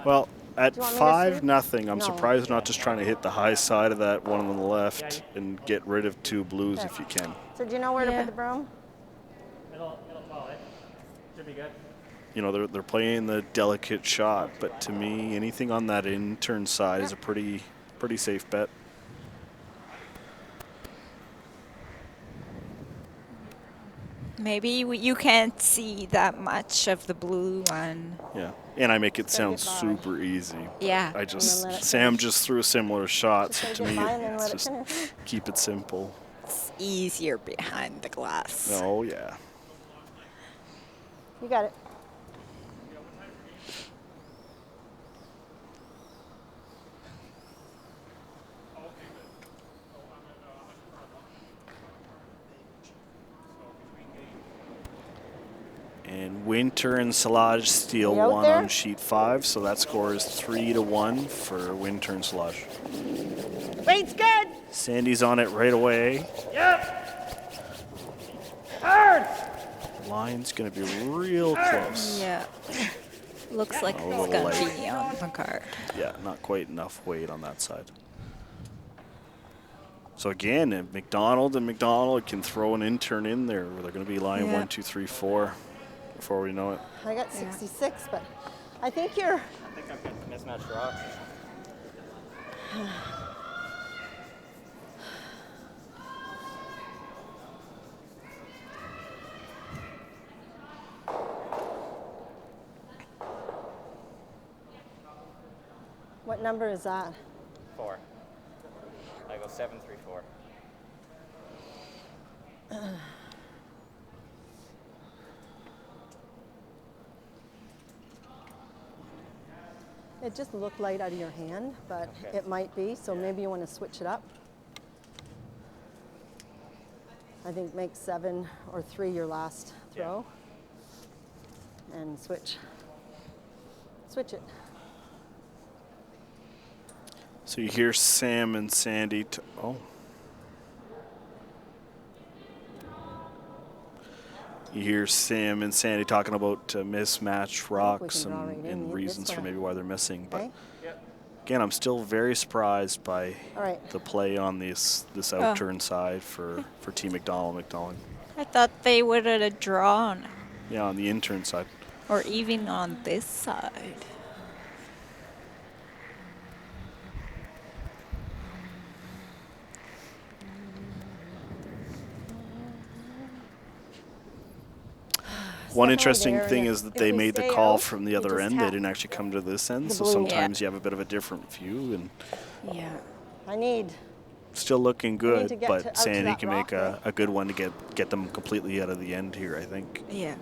Well, at Do you want me to 5-0, I'm No. surprised not just trying to hit the high side of that one on the left and get rid of 2 blues Okay. if you can. So do you know where to Yeah. put the broom? Middle 12, eh? Should be good. You know, they're playing the delicate shot, but to me, anything on that in-turn side is a pretty safe bet. Maybe you can't see that much of the blue one. Yeah, and I make it Gotta sound get by. super easy. Yeah. I just let it Sam finish. just threw a similar shot, so Just to gotta me, get by and then it's let it just finish. keep it simple. It's easier behind the glass. Oh yeah. You got it. And Winter and Solage steal You out one there? on sheet 5, so that score is 3-1 for Winter and Solage. Weight's good. Sandy's on it right away. Yep. Hard. The line's going to be real close. Yeah. Looks like A it's little gonna light. be on the card. Yeah, not quite enough weight on that side. So again, MacDonald and MacDonald can throw an intern in there. Where they're going to be line Yeah. 1, 2, 3, 4 before we know it. I got 66, but I think you're. I think I'm getting mismatched rocks. What number is that? 4. I go 7, 3, 4. It just looked light out of your hand, but Okay. it might be, so maybe you want to switch it up. I think make 7 or 3 your last throw. And switch. Switch it. So you hear Sam and Sandy. You hear Sam and Sandy talking about mismatched rocks draw right in. and It's reasons for gonna- maybe why they're missing. But Okay? again, I'm still very surprised by All right. the play on this outturn side for Team MacDonald. I thought they would have drawn, Yeah, on the intern side. or even on this side. One Step interesting on there, thing and is that if they we made the stay call out, from the we other just end. They tap didn't actually come to this end, the so blue. sometimes Yeah. you have a bit of a different view. And Yeah. I need. still looking to good, get but out to Sandy that can rock, make a good one to get them completely out of the end here, I think. Yeah.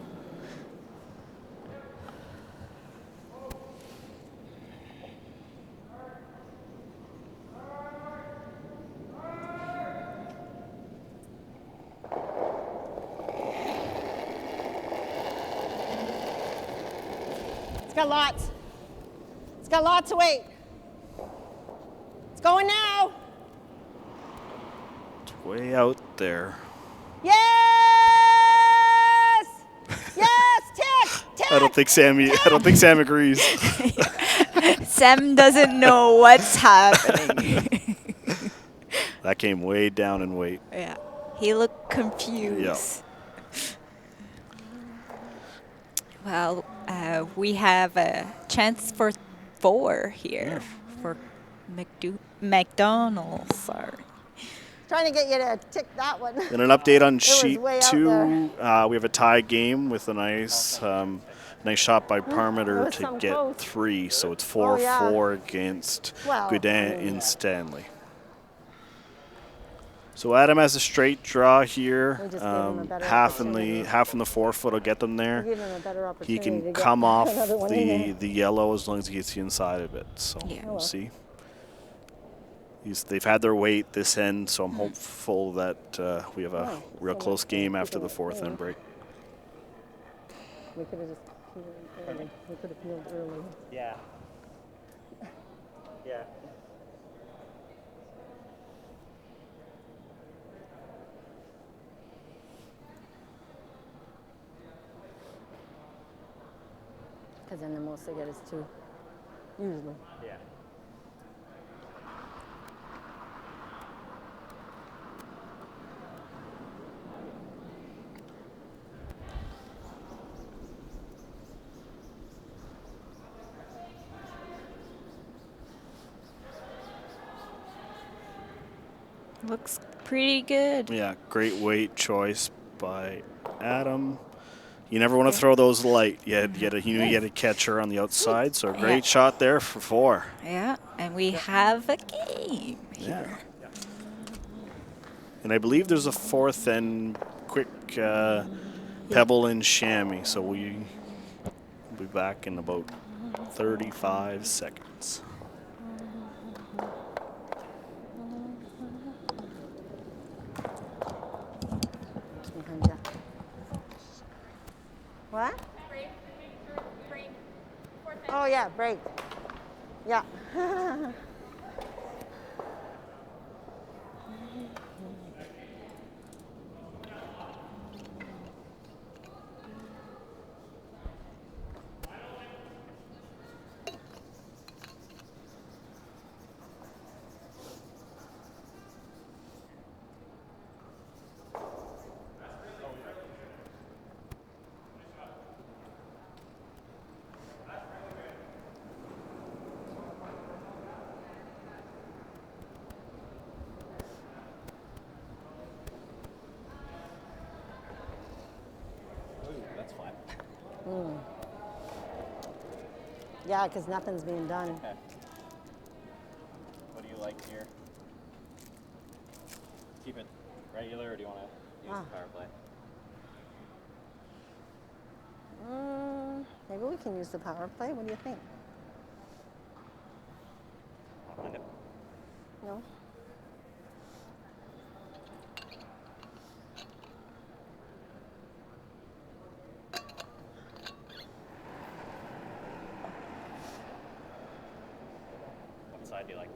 It's got lots. It's got lots of weight. It's going now. It's way out there. Yes! Yes! Tick! Tick! I don't think Sam agrees. Sam doesn't know what's happening. That came way down in weight. Yeah. He looked confused. Well, we have a chance for 4 here for McDonald's. Sorry. Trying to get you to tick that one. And an update on was sheet way out 2. We have a tie game with a nice shot by Parmenter was to some get close. 3. So it's Oh, 4-4 yeah. against Well, Godin I mean, in Stanley. So Adam has a straight draw here. We just gave him a better Half opportunity. in the 4-foot will get them there. Give him a better He opportunity to can get come off another one in there. the yellow as long as he gets the inside of it. So Yeah. we'll see. They've had their weight this end, so I'm hopeful that we have a Oh, real so close much game for after the keeping it 4th clean. end break. We could have just peeled early. We could have peeled early. Yeah. Yeah. Because then the most they get is 2. Usually. Yeah. Looks pretty good. Yeah, great weight choice by Adam. You never want to throw those light. You knew you had a catcher on the outside, so a great Yeah. shot there for 4. Yeah, and we have a game here. And I believe there's a 4th and quick pebble and chamois, so we'll be back in about 35 seconds. Behind you. What? Oh, yeah, break. Yeah. Yeah, because nothing's being done. Okay. What do you like here? Keep it regular, or do you want to use the power play? Maybe we can use the power play. What do you think? I'll find it. No? What side do you like?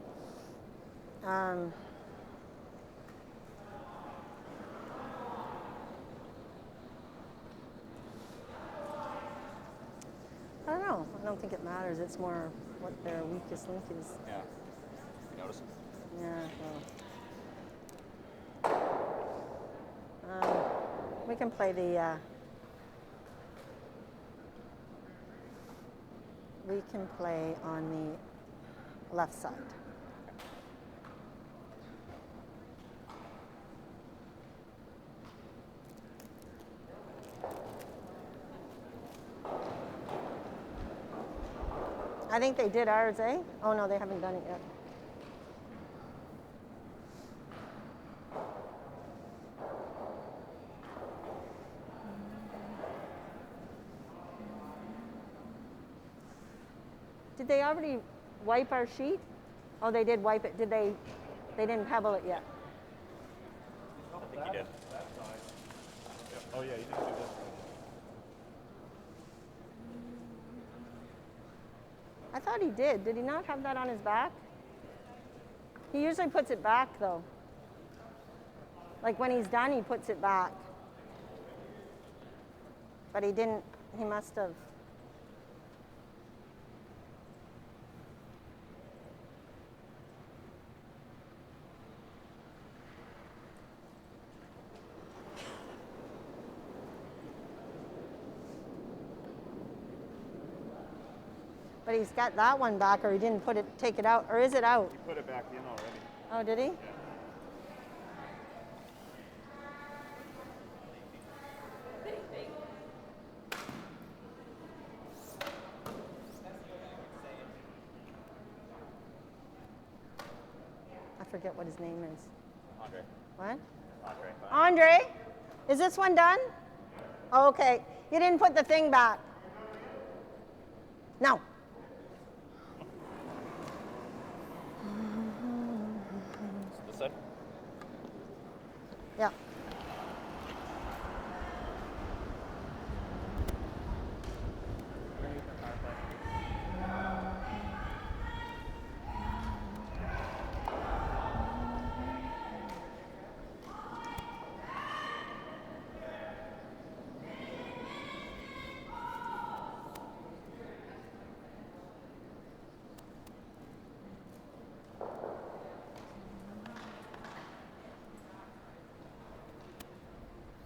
I don't know. I don't think it matters. It's more what their weakest link is. Yeah. You notice? Yeah, we can play the, we can play on the left side. I think they did ours, eh? Oh no, they haven't done it yet. Did they already wipe our sheet? Oh, they did wipe it. Did they? They didn't pebble it yet. I think you did. That side. Yeah. Oh yeah, you didn't do this one. I thought he did. Did he not have that on his back? He usually puts it back though. Like when he's done, he puts it back. But he didn't, he must have. But he's got that one back, or he didn't put it, take it out, or is it out? You put it back in already. Oh, did he? Yeah. I forget what his name is. Andre. What? Andre. Andre, is this one done? Oh, okay. You didn't put the thing back. No. This side? Yeah.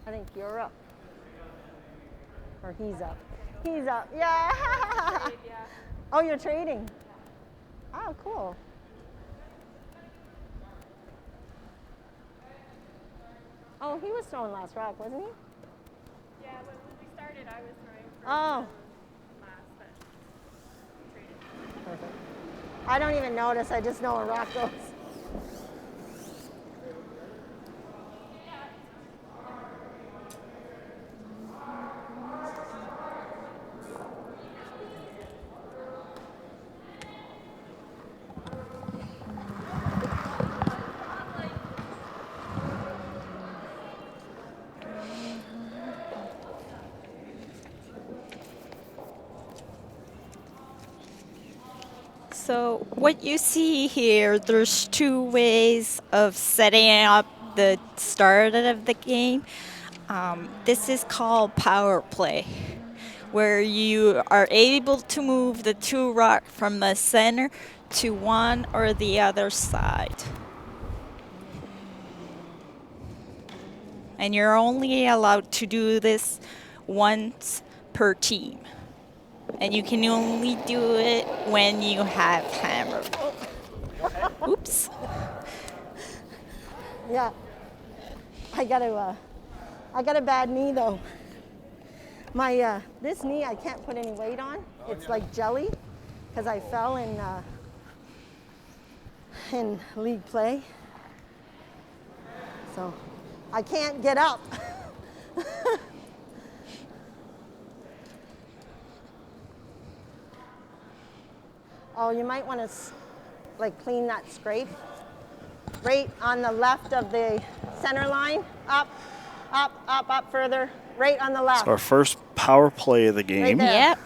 I think you're up. Or he's up. He's up. Yeah. Yeah. Oh, you're trading. Oh, cool. Oh, he was throwing last rock, wasn't he? Yeah, when we started, I was throwing for Oh. last, but traded. Perfect. I don't even notice. I just know where rock goes. So what you see here, there's two ways of setting up the start of the game. This is called power play, where you are able to move the two rock from the center to one or the other side. And you're only allowed to do this once per team. And you can only do it when you have hammer. Oops. Yeah. I got a bad knee though. My this knee I can't put any weight on. It's like jelly because I fell in league play. So I can't get up. Oh, you might want to like clean that scrape right on the left of the center line. Up, up, up, up further. Right on the left. So our first power play of the game. there. Yep.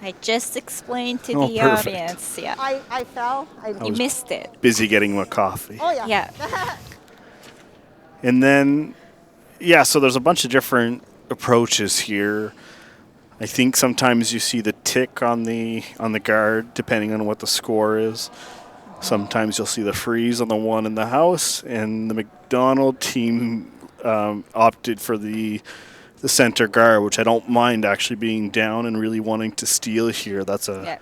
I just explained to Oh, the perfect. audience. Yeah. I fell. You missed it. Busy getting my coffee. Oh yeah. Yeah. And then, yeah, so there's a bunch of different approaches here. I think sometimes you see the tick on the guard, depending on what the score is. Sometimes you'll see the freeze on the one in the house, and the MacDonald team opted for the center guard, which I don't mind actually being down and really wanting to steal here. That's a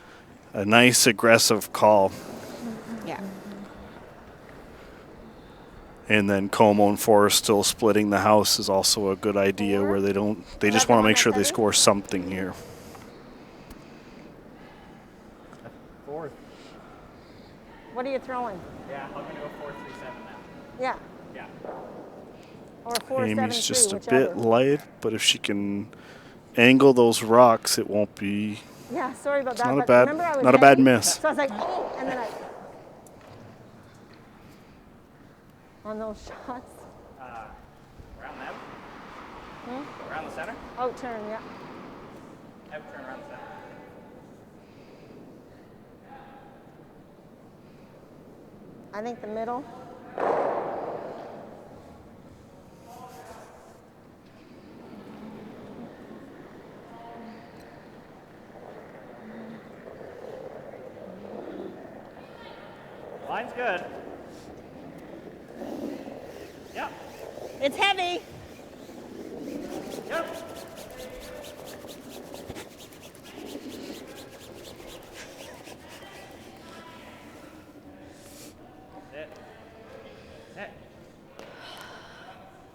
nice aggressive call. Yeah. And then Comeau and Forestell splitting the house is also a good idea where they just want to make sure they score something here. Fourth. What are you throwing? Yeah, I'm going to go 4-3-7 now. Yeah. Yeah. Or 4-7-3, Amy's just a whichever. bit light, but if she can angle those rocks, it won't be. Yeah, sorry about that. Not a but bad- remember I was not a bad heavy, miss. So I was like, oh, and then on those shots. Around that? Around the center? Out turn, yeah. Have turn around the center. I think the middle. Line's good. Yep. It's heavy. Yep. Sit. Sit.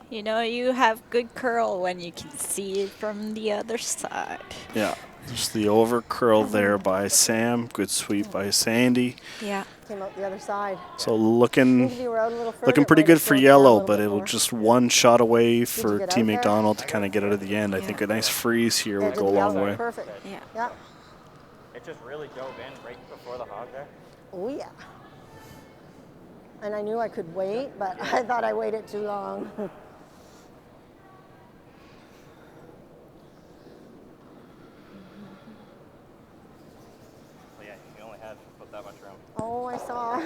You know, you have good curl when you can see it from the other side. Yeah, just the over curl there by Sam. Good sweep by Sandy. Yeah. Came out the other side. So Maybe looking if you were out a little further, looking it pretty might have good for slowed down a yellow, little but bit it was more. just one shot away for get Team out there? MacDonald to kind of get out of the end. I think a nice freeze here Yeah, would did go a the long yellow. way. Perfect. Yeah. Yeah. It just really dove in right before the hog there. Oh yeah. And I knew I could wait, but I thought I waited too long. Well, yeah, you only had about that much room. Oh, I saw.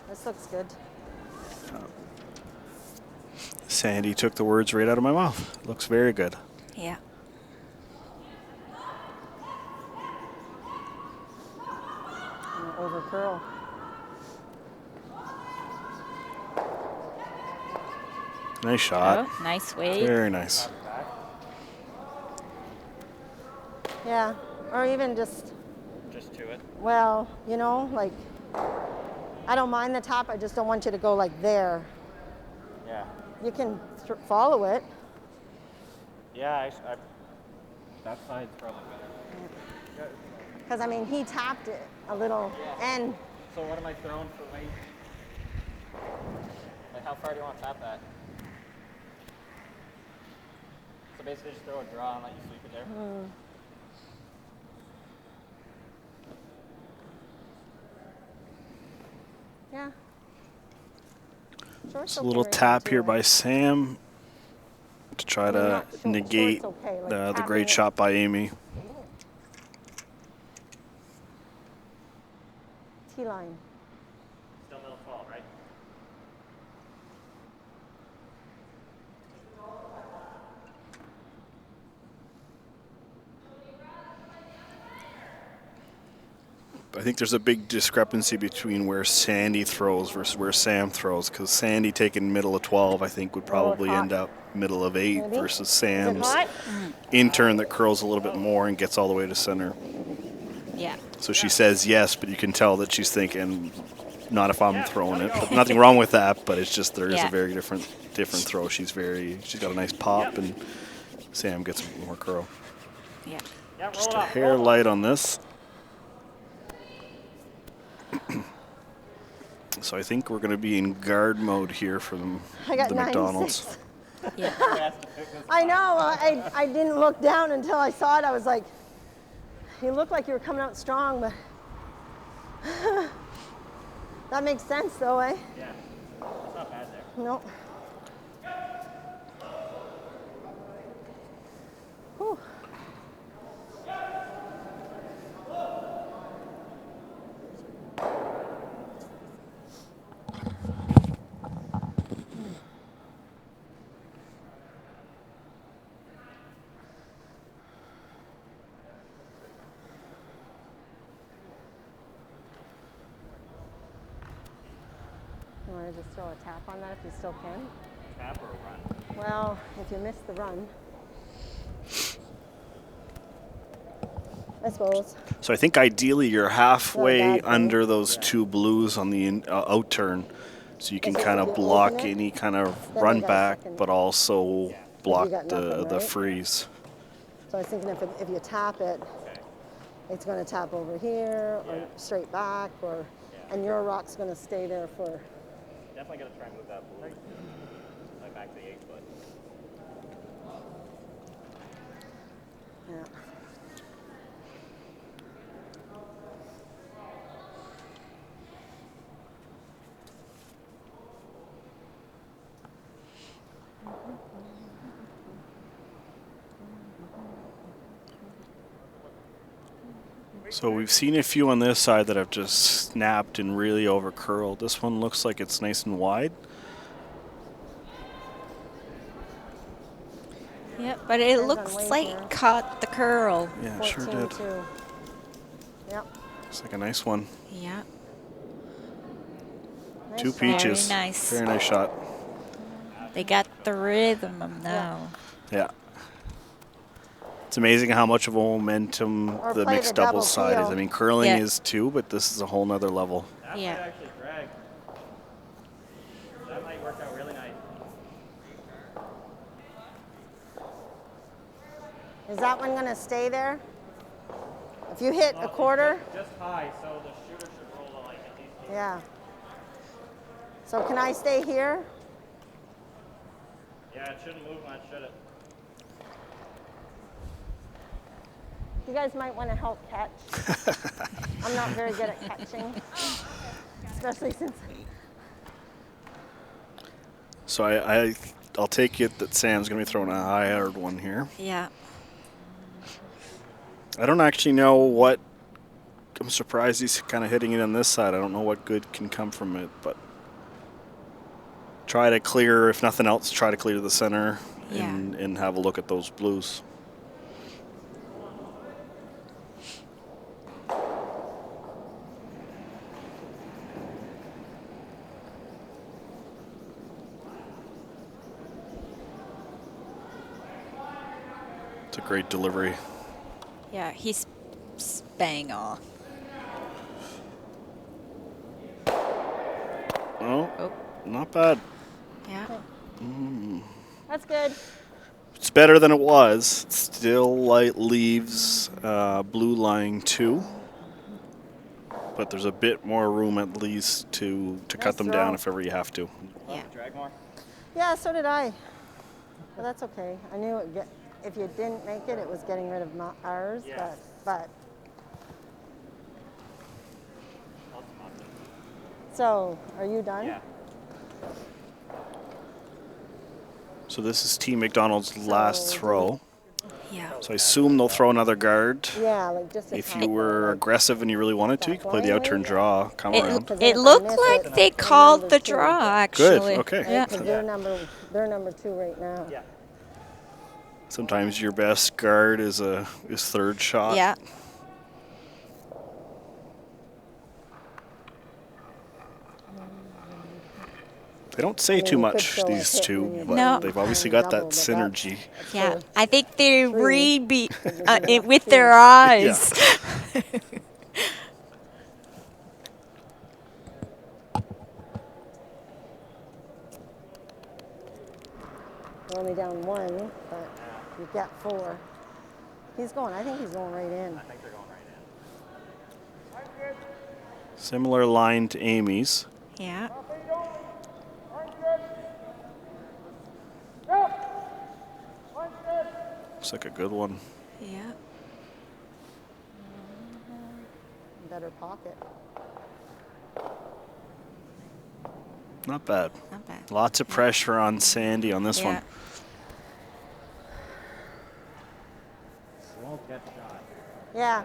This looks good. Sandy took the words right out of my mouth. Looks very good. Yeah. Over curl. Nice shot. Oh, nice weight. Very nice. Yeah. Or even just, Just to it. well, you know, like, I don't mind the top. I just don't want you to go like there. Yeah. You can follow it. Yeah, that side's probably better. Because, I mean, he tapped it a little. And So what am I throwing for weight? Like how far do you want to tap that? So basically just throw a draw and let you sweep it there. yeah. It's a little tap here by Sam to try to negate the great shot by Amy. T-line. Still middle fall, right? I I think there's a big discrepancy between where Sandy throws versus where Sam throws, because Sandy taking middle of 12, I think, would probably hot. end up middle of 8 Maybe. versus Is it Sam's hot? intern that curls a little bit more and gets all the way to center. Yeah. So she says yes, but you can tell that she's thinking, not if I'm throwing it. But nothing wrong with that, but it's just there is Yeah. a very different throw. She's got a nice pop, and Sam gets more curl. Yeah. Just a hair light on this. So I think we're going to be in guard mode here for I got the MacDonalds. 96. Yeah. I know. I didn't look down until I saw it. I was like, you look like you were coming out strong, but that makes sense, though, eh? Yeah. It's not bad there. No. Whew. You want to just throw a tap on that if you still can? Tap or run? Well, if you miss the run, I suppose. So I think ideally you're halfway bad thing. under those two blues on the out turn, so you can Is it kind if of you block open it, any kind of then run you got a back, second. but also block got nothing, the right? freeze. So I was thinking if you tap it, it's going to tap over here or straight back, or and your rock's going to stay there for. Definitely gonna try and move that blue. Like back to the 8-foot. Yeah. So we've seen a few on this side that have just snapped and really over curled. This one looks like it's nice and wide. Yeah, but it Depends on looks weight like here. it caught the curl. Yeah, it sure did. 14-2. Yep. It's like a nice one. Yeah. Nice Two shot. peaches. Very nice. Very nice shot. They got the rhythm of now. Yeah. It's amazing how much of a momentum Or the play mixed the double doubles side is. teal. I mean, curling Yeah. is too, but this is a whole nother level. That Yeah. might actually drag. That might work out really nice. Is that one going to stay there? If you hit a quarter, Just high, so the shooter should roll to like at least. yeah. So can I stay here? Yeah, it shouldn't move much, should it? You guys might want to help catch. I'm not very good at catching, especially since. So I'll take it that Sam's going to be throwing a high-hard one here. Yeah. I don't actually know what. I'm surprised he's kind of hitting it on this side. I don't know what good can come from it, but try to clear, if nothing else, try to clear the center and have a look at those blues. It's a great delivery. Yeah, he's bang on. Oh, not bad. Yeah. That's good. It's better than it was. It still leaves blue line 2. But there's a bit more room at least to cut them down throw. if ever you have to. Yeah. Drag more. Yeah, so did I. But that's okay. I knew if you didn't make it, it was getting rid of ours. Yes. But so, are you done? Yeah. So this is Team MacDonald's last So- throw. Yeah. So I assume they'll throw another guard. Yeah, like just a If tap you were like- aggressive and you really wanted to, you could play the out-turn draw, come around. Because It if I looked miss like it, they then called number the two. draw, Good, actually. okay. Yeah. Because they're number 2 right now. Yeah. Sometimes your best guard is third shot. Yeah. They don't say I mean, too you could much, throw a these hit two, when you but No. they've obviously and got double, that but synergy. that's Yeah, for I think they three, read 'cause there's enough with too. their eyes. We're only down one, but you've got four. He's going, I think he's going right in. I think they're going right in. Similar line to Amy's. Yeah. Looks like a good one. Yeah. Better pocket. Not bad. Not bad. Lots of pressure on Sandy on this Yeah. one. Won't get shot. Yeah,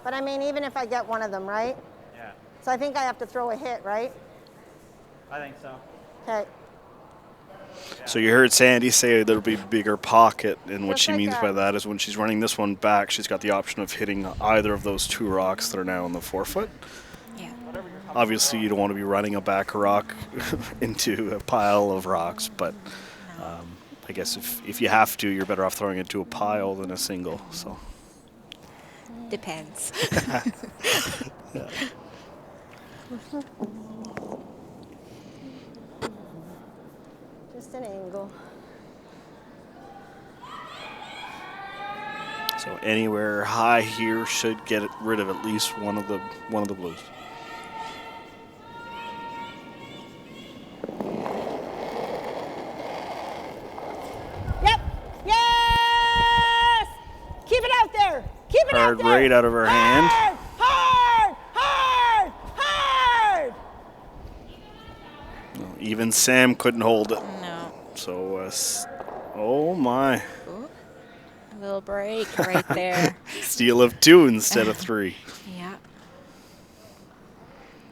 but I mean, even if I get one of them, right? Yeah, So I think I have to throw a hit, right? I think so. Okay. So you heard Sandy say there'll be bigger pocket, and what Just she like means that. by that is when she's running this one back, she's got the option of hitting either of those two rocks that are now on the forefoot. Yeah. Obviously, you don't want to be running a back rock into a pile of rocks, but I guess if you have to, you're better off throwing it to a pile than a single. So Depends. Just an angle. so anywhere high here should get rid of at least one of the blues. Yep. Yes! Keep it out there. Keep it Hard out there. right out of her hand. Hard, hard, hard. Even Sam couldn't hold it. No. So, oh my. Ooh. A little break right there. Steal of two instead of three. Yeah.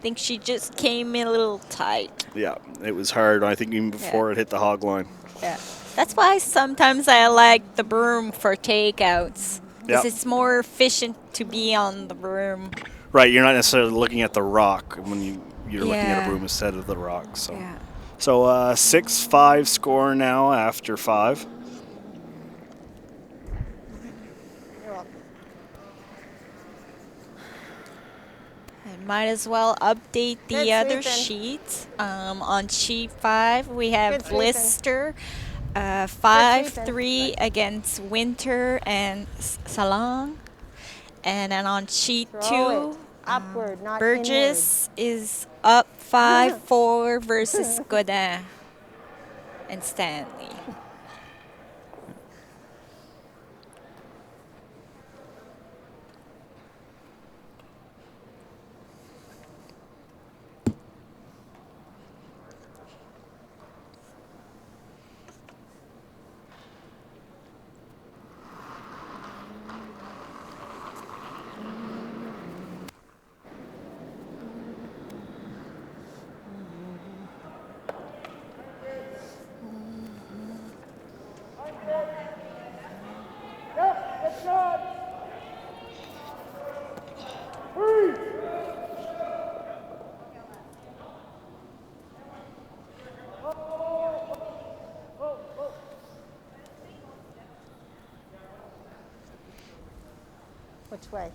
Think she just came in a little tight. Yeah, it was hard. I think even before it hit the hog line. Yeah. That's why sometimes I like the broom for takeouts. Because Yep. it's more efficient to be on the broom. Right, you're not necessarily looking at the rock when you're looking at a Yeah. broom instead of the rock. So, Yeah. so 6-5 score now after 5. You're up. I might as well update the Good other sweeping. sheets. On sheet 5, we have Good sweeping. Lister, 5-3 against Winter and Salon. And then on sheet Throw 2, it. Upward, not Burgess is up 5-4 versus Godin and Stanley. Which way?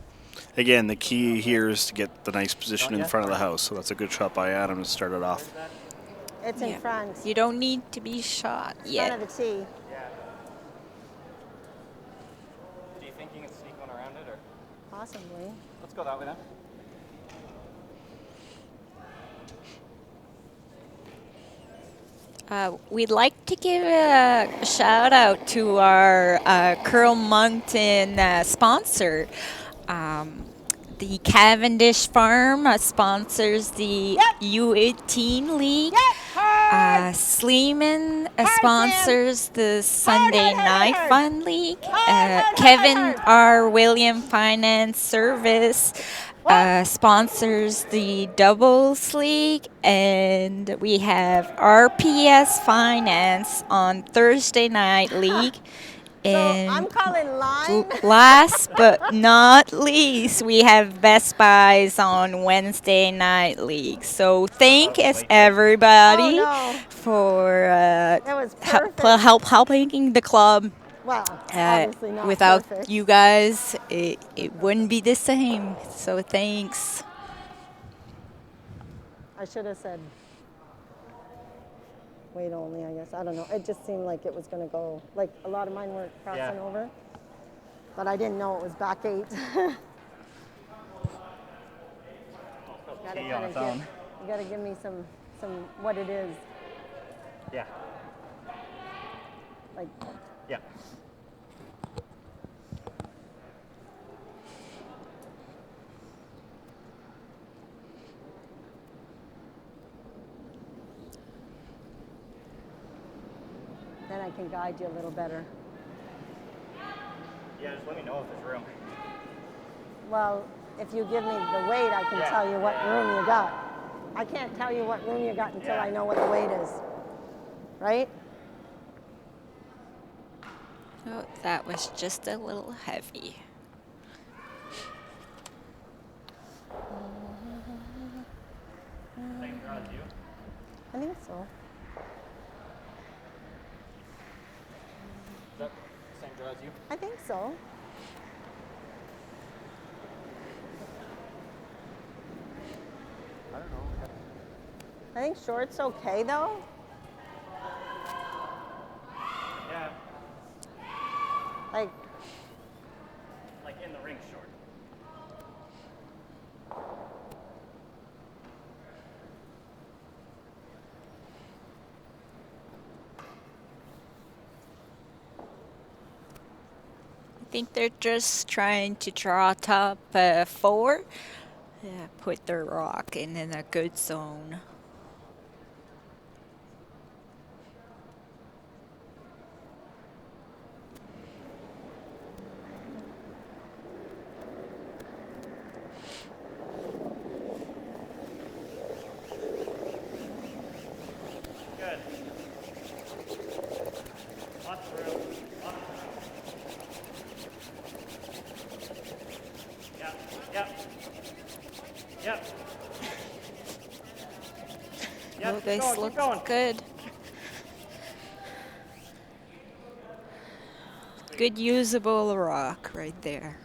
Again, the key here is to get the nice position in yet. front of the house. So that's a good shot by Adam to start it off. It's Yeah. in front. You don't need to be shot Front yet. of the tee. Yeah. Do you think you can sneak one around it, or Possibly. let's go that way then? We'd like to give a shout out to our Curl Mountain sponsor. The Cavendish Farm sponsors the U18 League. Sleeman sponsors the Sunday Night Fun League. Kevin R. William Finance Service sponsors the Doubles League. And we have RPS Finance on Thursday Night League. And I'm calling line. last but not least, we have Best Buys on Wednesday Night League. So thank us everybody Oh, no. for It was perfect. helping the club. Well, obviously not Without perfect. you guys, it wouldn't be the same. So thanks. I should have said weight only, I guess. I don't know. It just seemed like it was going to go, like a lot of mine weren't crossing over. But I didn't know it was back 8. You gotta give me some what it is. Yeah. Like, Yeah. then I can guide you a little better. Yeah, just let me know if there's room. Well, if you give me the weight, I can tell you what room you got. I can't tell you what room you got until I know what the weight is. Right? Oh, that was just a little heavy. Same draw as you? I think so. Is that same draw as you? I think so. I don't know. I think short's okay though. Yeah. Like, In the ring short. I think they're just trying to draw top 4. Yeah, put the rock in a good zone. Good. Lots of room. Lots of room. Yep. Yep. Yep. Oh, Yep. this Keep looks going. good. Good usable rock right there.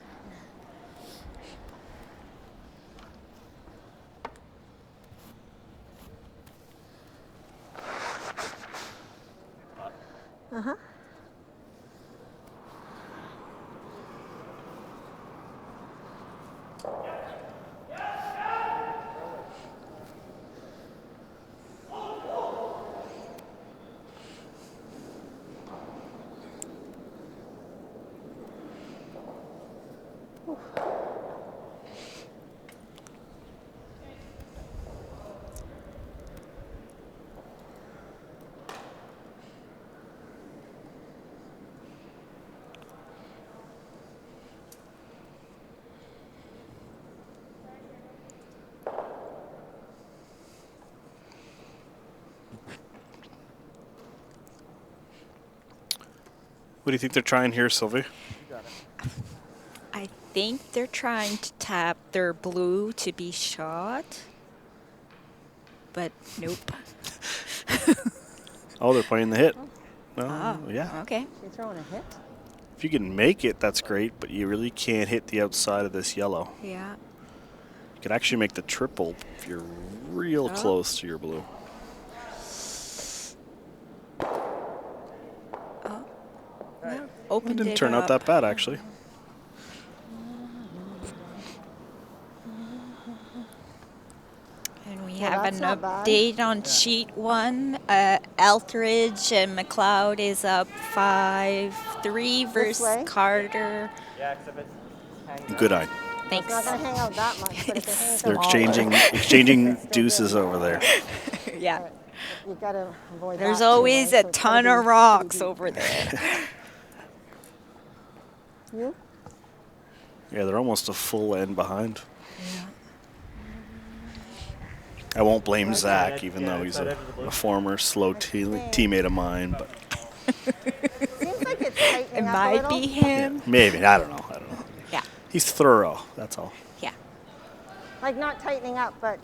What do you think they're trying here, Sylvie? I think they're trying to tap their blue to be shot. But nope. Oh, they're playing the hit. No, Oh, yeah. okay. you're throwing a hit? If you can make it, that's great, but you really can't hit the outside of this yellow. Yeah. You could actually make the triple if you're real close to your blue. Well, It opened didn't it turn out up. that bad, actually. And we Well, have that's an not bad. update on sheet 1. Eldridge and McLeod is up 5-3 versus way? Carter. Yeah, except it's hanging Good out. eye. Thanks. It's not going to hang out that much, but if it hangs They're out exchanging Still deuces good. over there. Yeah. you got to avoid There's that too, always right? a So it's gotta ton be of pretty rocks deep. over there. You? Yeah, they're almost a full end behind. I won't blame Zach, even though he's a former slow teammate of mine. But Seems like it's tight in up a might little? be him. Maybe. I don't know. Yeah. He's thorough. That's all. Yeah. Like not tightening up, but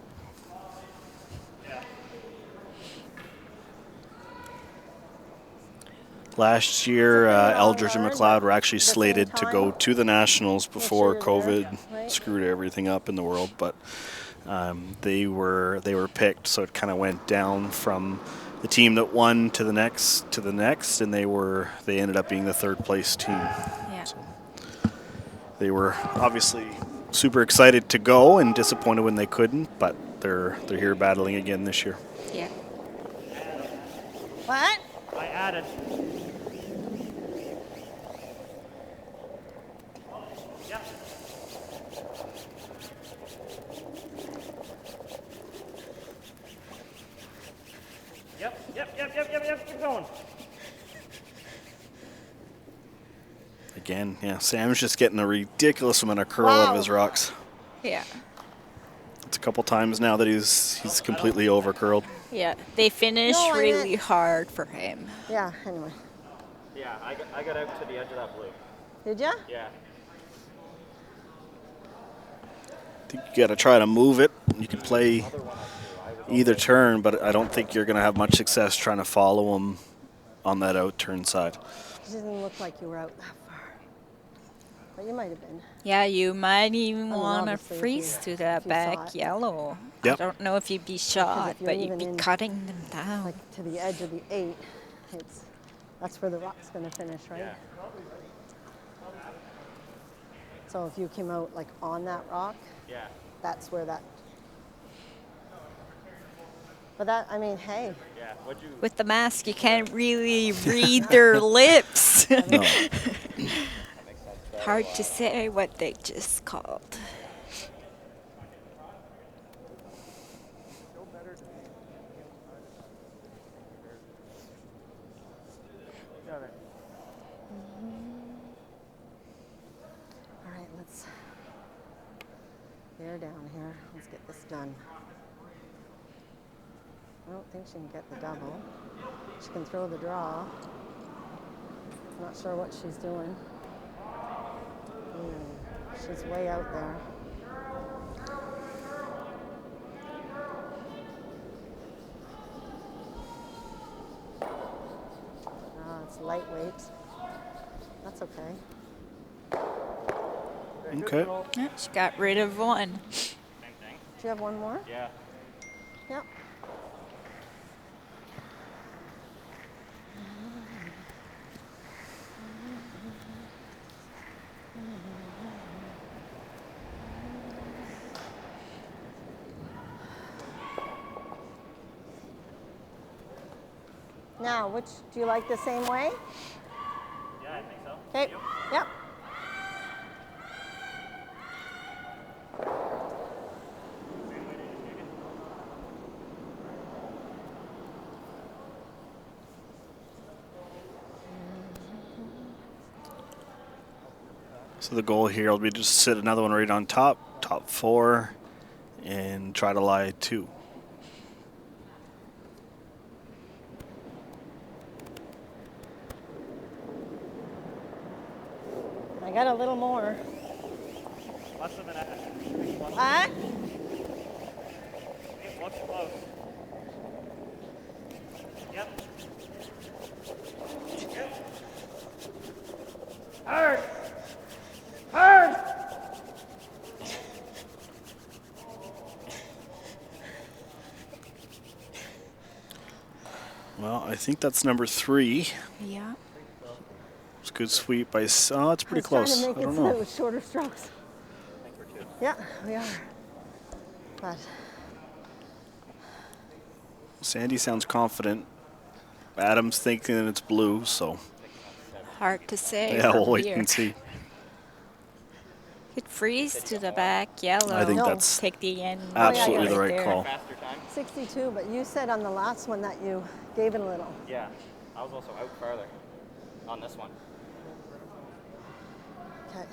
Last year, It's a thing we all Eldridge and learn, McLeod but were actually at the same slated to go time, to the Nationals before you're there, COVID right? screwed everything up in the world. But they were picked, so it kind of went down from the team that won to the next, and they ended up being the third place team. Yeah. So they were obviously super excited to go and disappointed when they couldn't, but they're here battling again this year. Yeah. what? I added. Yep. Yep. Keep going. Again, yeah, Sam's just getting a ridiculous amount of curl out of his rocks. Yeah. It's a couple times now that he's completely over curled. Yeah. They finished No, I really meant- hard for him. Yeah, anyway. Yeah, I got out to the edge of that blue. Did ya? Yeah. I think you got to try to move it. You can play either turn, but I don't think you're going to have much success trying to follow him on that out turn side. It didn't look like you were out that far. But you might have been. Yeah, you might even mean, want to obviously, if freeze you- to that if you saw back it. yellow. Yep. I don't know if you'd be shot, if you're but you'd even be in, cutting them down. Like to the edge of the 8, that's where the rock's going to finish, right? Yeah. So if you came out like on that rock, Yeah. that's where that. But that, I mean, hey, Yeah. What'd you? With the mask, you can't really read their lips. No. Hard to say what they just called. all right, let's. They're down here. Let's get this done. I don't think she can get the double. She can throw the draw. I'm not sure what she's doing. She's way out there. It's lightweight. That's okay. Okay. Yeah, she got rid of one. Same thing. Do you have one more? Yeah. Yep. Now, which do you like the same way? Yeah, I think so. Okay. Yep. So the goal here will be just sit another one right on top 4, and try to lie 2. I got a little more. Less than that. What? It looks close. Yep. Hard. Hard. Well, I think that's number 3. Yeah. It's a good sweep by. Oh, it's pretty I was close. trying to I make don't it so it know. was shorter strokes. I think we're 2. Yeah, we are. But Sandy sounds confident. Adam's thinking it's blue, so Hard to say. yeah, from we'll wait here. and see. Could freeze to the back yellow. I think No. that's Take the end. absolutely the right right there. call. Faster time? 62, but you said on the last one that you gave it a little. Yeah. I was also out farther on this one. Okay.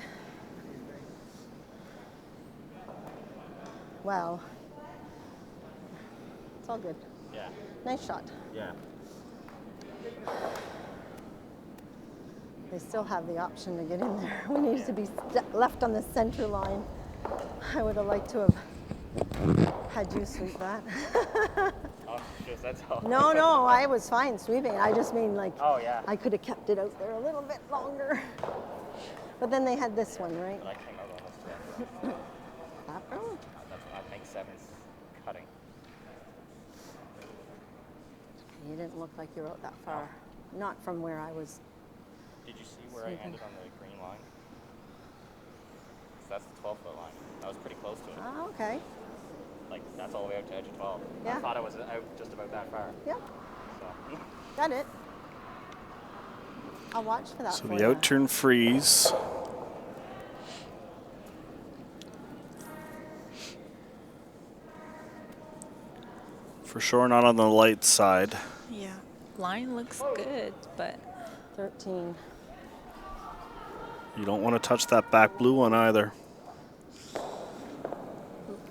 Well, it's all good. Yeah. Nice shot. Yeah. They still have the option to get in there. We needed to be left on the center line. I would have liked to have had you sweep that. Oh, just that's all. No, no, I was fine sweeping. I just mean like Oh, yeah. I could have kept it out there a little bit longer. But then they had this one, right? But I came out on this one. That row? That's I think 7's cutting. You didn't look like you were out that far. Not from where I was. Did you see where I Sweeping. ended on the green line? So that's the 12-foot line. I was pretty close to it. Oh, okay. Like, that's all the way out to edge of 12. Yeah. I thought I was out just about that far. Yeah, So, got it. I'll watch for that. So for the you. out turn freeze. For sure not on the light side. Yeah. Line looks good, but 13. You don't want to touch that back blue one either.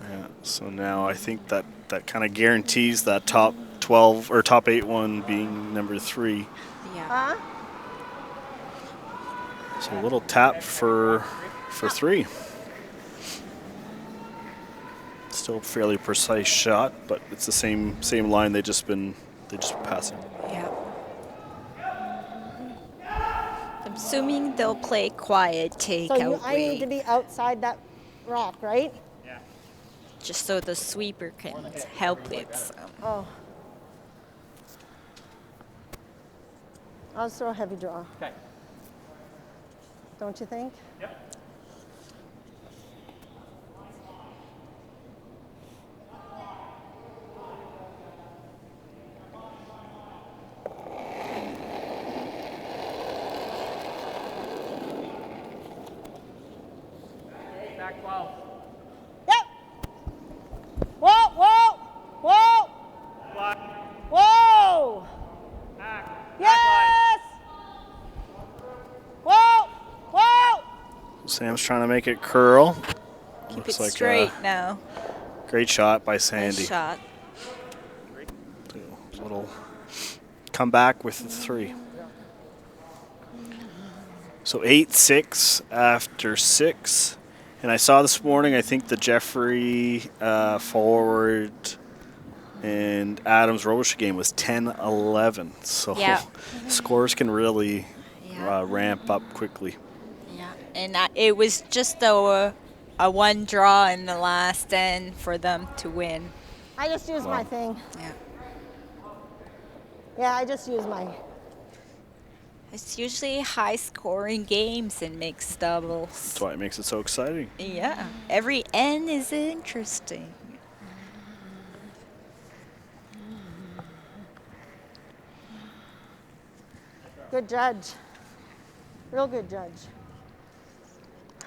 Yeah, so now I think that kind of guarantees that top 12 or top 8 one being number 3. yeah. Huh? So a little tap for 3. Still a fairly precise shot, but it's the same line they just been passing. Yeah. I'm assuming they'll play quiet take So out I need to be outside that rock, right? yeah. just so the sweeper can help it. So. Oh. I'll just throw a heavy draw. Okay. Don't you think? Yep. Back 12. Yep. Whoa, whoa, whoa, Black. whoa. Back. Yes. Whoa, whoa. Sam's trying to make it curl. Keep Looks it like straight a now. great shot by Sandy. Nice shot. Little come back with the 3. So 8-6 after 6. And I saw this morning, I think the Jeffrey forward and Adams Roche game was 10-11. So Yeah. scores can really Yeah. ramp up quickly. Yeah, and it was just a one draw in the last end for them to win. I just used my thing. Yeah. Yeah, I just used my. It's usually high scoring games in mixed doubles. That's why it makes it so exciting. Yeah, every end is interesting. Good judge. Real good judge.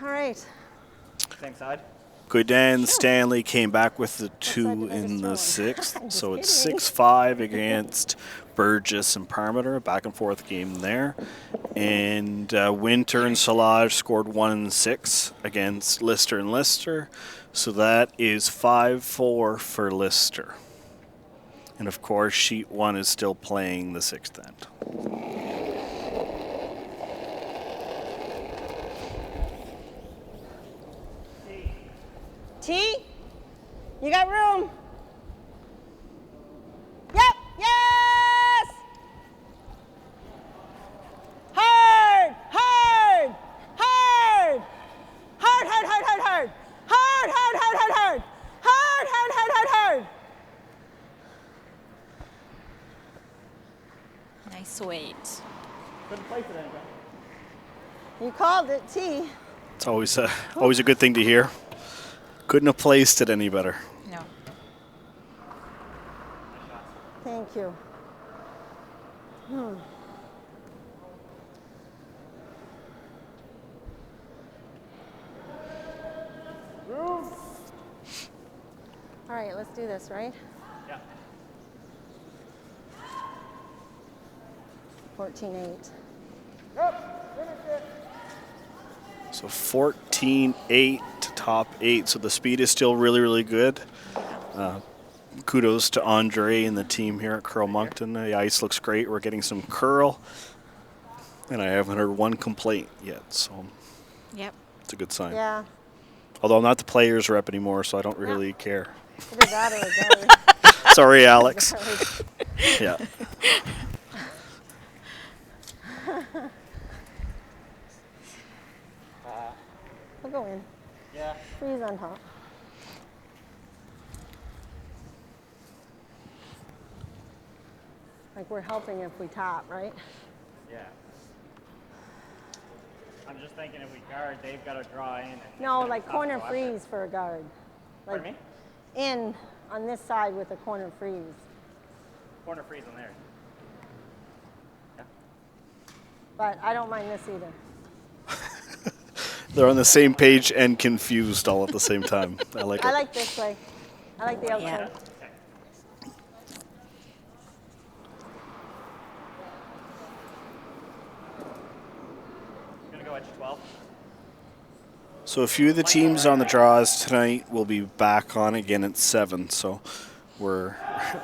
All right. Same side. Guidan Stanley came back with the 2 the in the biggest one? 6th. I'm So just it's kidding. 6-5 against Burgess and Parmenter. Back and forth game there. And Winter and Solage scored 1 and 6 against Lister and Lister. So that is 5-4 for Lister. And of course, sheet 1 is still playing the 6th end. T, you got room? Yep, yes! Hard, hard, hard, hard, hard, hard, hard, hard, hard, hard, hard, hard, hard, hard, hard, hard, hard, hard. Nice weight. Couldn't place it anywhere. You called it, T. It's always a good thing to hear. Couldn't have placed it any better. No. Thank you. All right, let's do this, right? Yeah. 14-8. So 14-8 to top 8. So the speed is still really, really good. Kudos to Andre and the team here at Curl Moncton. The ice looks great. We're getting some curl. And I haven't heard one complaint yet, so Yep. it's a good sign. Yeah. Although I'm not the players rep anymore, so I don't really care. Either that or a guard. Sorry, Alex. Yeah. We'll go in. Yeah. Freeze on top. Like we're helping if we tap, right? Yeah. I'm just thinking if we guard, they've got to draw in. And No, it's like tough corner to watch. freeze for a guard. Like Pardon me? in on this side with a corner freeze. Corner freeze on there. Yeah. But I don't mind this either. They're on the same page and confused all at the same time. I like it. I like this way. I like the outside. Yeah. Okay. Gonna go edge 12. So a few of the teams on the draws tonight will be back on again at 7. So we're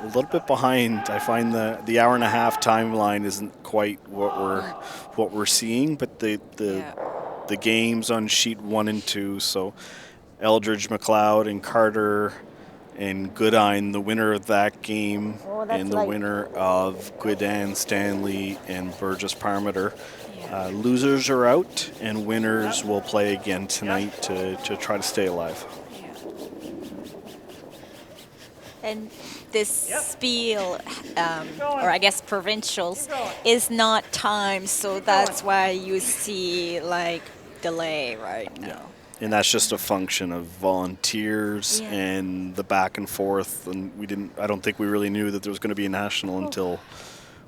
a little bit behind. I find the hour and a half timeline isn't quite what we're seeing, but the games on sheet 1 and 2. So Eldridge, McLeod, and Carter and Goodine, the winner of that game, Oh, that's and the light. winner of Guidan, Stanley, and Burgess Parmiter. Losers are out, and winners will play again tonight to try to stay alive. And this spiel, or I guess provincials, is not timed, so that's why you see like delay right now. And that's just a function of volunteers Yeah. and the back and forth. And I don't think we really knew that there was going to be a national until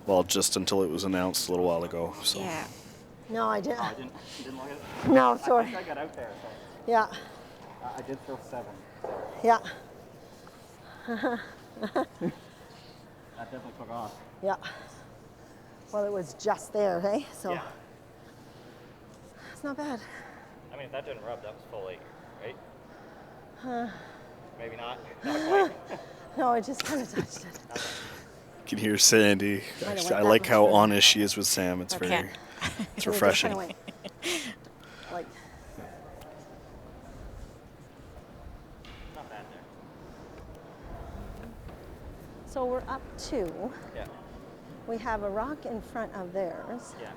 it was announced a little while ago. So. Yeah. No, I didn't. I didn't look at it. No, I sorry. think I got out there. So Yeah. I did throw 7. Yeah. That definitely took off. Yeah. Well, it was just there, hey? So Yeah. it's not bad. I mean, if that didn't rub, that was full 8, right? Maybe not. Not quite. No, I just kind of touched it. You can hear Sandy. Might have went I that like much how further. honest she is with Sam. It's Okay. very, it's And it just refreshing. kinda went like, Not bad there. so we're up 2. Yeah. We have a rock in front of theirs. Yeah.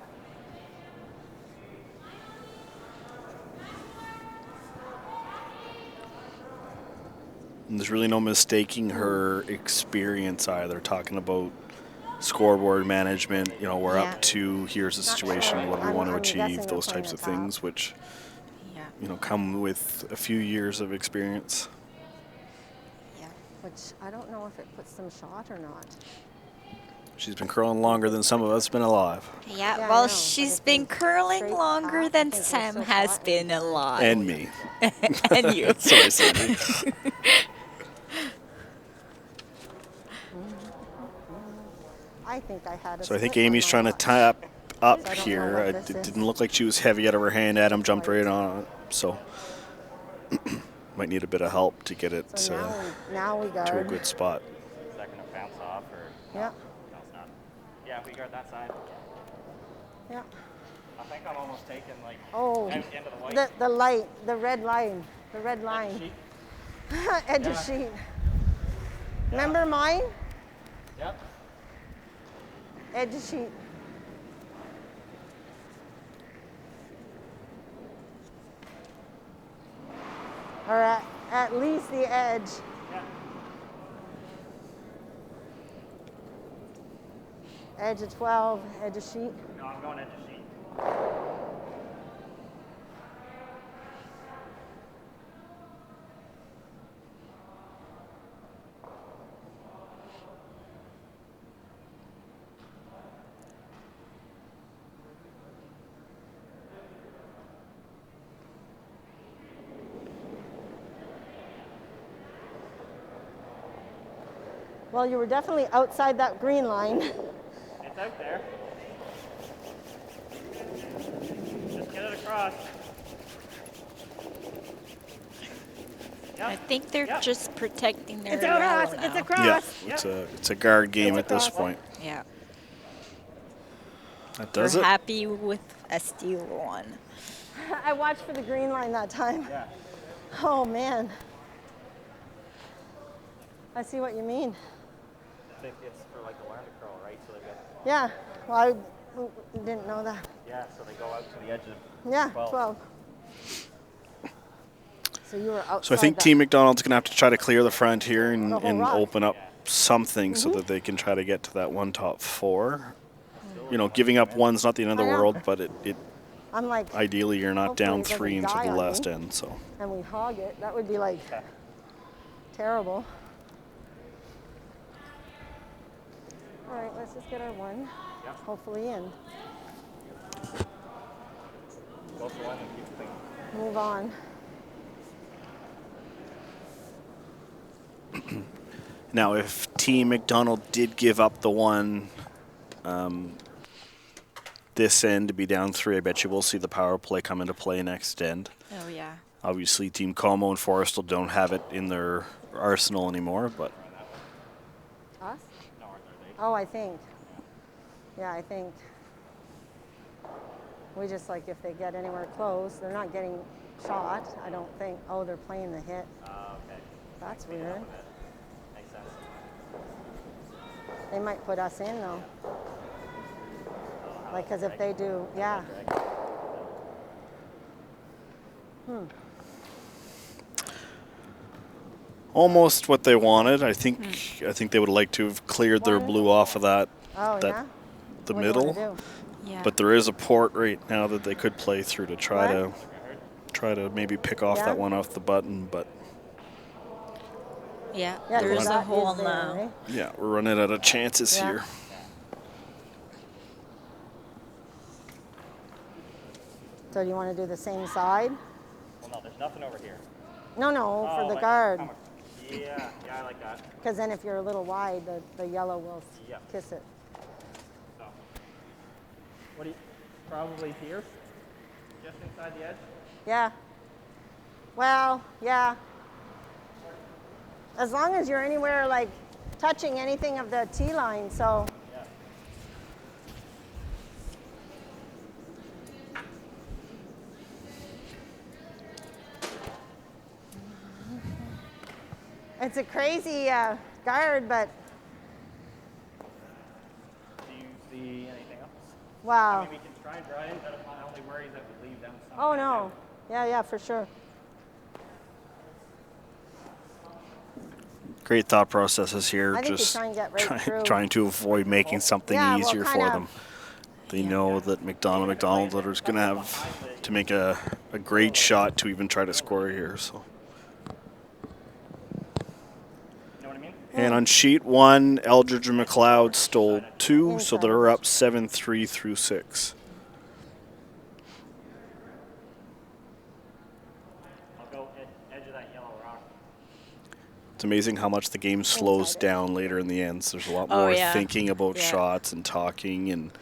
And there's really no mistaking her experience either. Talking about scoreboard management, we're Yeah. up to, here's the Not situation, sure. what do we want to I'm guessing achieve, they're those playing types of the top. things, which, Yeah. come with a few years of experience. Yeah. Which I don't know if it puts them shot or not. She's been curling longer than some of us been alive. Yeah, Yeah, I know, well, but she's if been they curling straight longer path, I than think they're Sam so has flat been alive. And me. And you. Sorry, Sandy. I think I had a So I think slip on Amy's my trying to watch. tap up I don't know here. what It this is. didn't look like she was heavy out of her hand. Adam jumped right on it. So might need a bit of help to get it So now we to a guard. good spot. Is that going to bounce off or? Yeah, No, it's not. Yeah, we guard that side. yeah. I think I'm almost taking like Oh, out the end of the white. the light, the red line, the red line. sheet. Edge of Yeah. sheet. Remember mine? Yep. Edge of sheet. Or at least the edge. Yeah. Edge of 12, edge of sheet. No, I'm going edge of sheet. Well, you were definitely outside that green line. It's out there. Just get it across. Yep. I think they're Yep. just protecting their It's yellow across. now. It's across. Yeah, it's a guard game at this point. Yeah. That You're does it. happy with a steal one. I watched for the green line that time. Yeah. Oh man. I see what you mean. I think it's for like the learn to curl, right? So they got, Yeah. Well, I didn't know that. yeah, so they go out to the edge of Yeah, 12. 12. So you were outside. So I think that. Team MacDonald's going to have to try to clear the front here and, The whole and rock. open up something so that they can try to get to that one top four. You know, giving up one's not the end of the I know. world, but it I'm like, ideally you're not Hopefully down it doesn't 3 until die the on last me. end. So and we hog it. That would be like terrible. All right, let's just get our one. Yep. Hopefully in. Go for one and keep the thing. Move on. now, if Team MacDonald did give up the one this end to be down 3, I bet you we'll see the power play come into play next end. Oh, yeah. Obviously, Team Comeau and Forestell don't have it in their arsenal anymore, but Us? No, aren't they? Oh, I think. Yeah, I think. We just like if they get anywhere close, they're not getting shot. I don't think. Oh, they're playing the hit. Okay. That's Clean it weird. up a bit. Makes sense. They might put us in though. Like, because if they do, yeah. almost what they wanted. I think they would like to have cleared their blue off of that Oh, that yeah? the What do you wanna middle. do? Yeah. But there is a port right now that they could play through to try What? to maybe pick off Yeah? that one off the button. But yeah, Yeah, there 'cause is a that is hole there, now. right? yeah, we're running out of chances Yeah. here. So do you want to do the same side? Well, no, there's nothing over here. No, no, Oh, for the like, guard. Yeah, I like that. Because then if you're a little wide, the yellow will Yeah. kiss it. So, what do you, probably here? Just inside the edge? Yeah. Well, yeah. As long as you're anywhere like touching anything of the T line, so. Yeah. It's a crazy guard, but Do you see anything else? I wow. mean, we can try and draw in, but my only worry is that we leave them some. Oh no. Yeah, yeah, for sure. Great thought processes here. I think you Just try and get right through. trying to avoid making something Yeah, well, easier for kinda. them. They know that MacDonald is going to have to make a great shot to even try to score here. So. You know what I mean? And on sheet 1, Eldridge and McLeod stole 2, so they're up 7-3 through 6. I'll go edge of that yellow rock. It's amazing how much the game slows down later in the ends. There's a lot more yeah. thinking about Yeah. shots and talking, and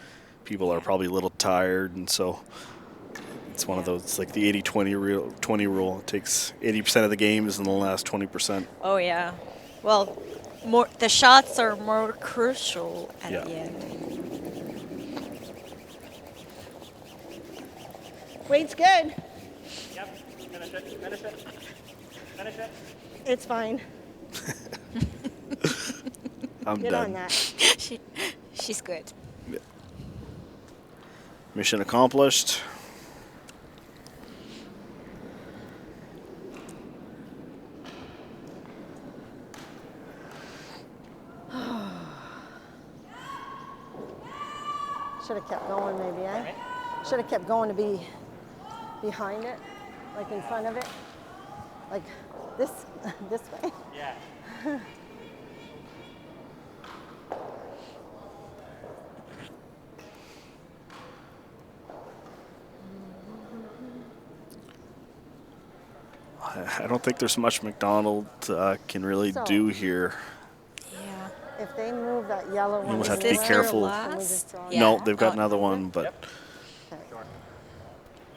people are probably a little tired, and so it's one of those, like the 80-20 rule. It takes 80% of the games in the last 20%. Oh, yeah. Well, the shots are more crucial at Yeah. the end. Weight's good. Yep, finish it, finish it, finish it. It's fine. I'm Get done. on that. She's good. Mission accomplished. Should have kept going maybe, eh? Should have kept going to be behind it, like in front of it. Like this this way. Yeah. I don't think there's much MacDonald can really So- do here. Yeah. If they move that yellow one, almost have Is to be this careful. their Can we just last? draw Yeah. No, they've got Oh, another one, but Okay.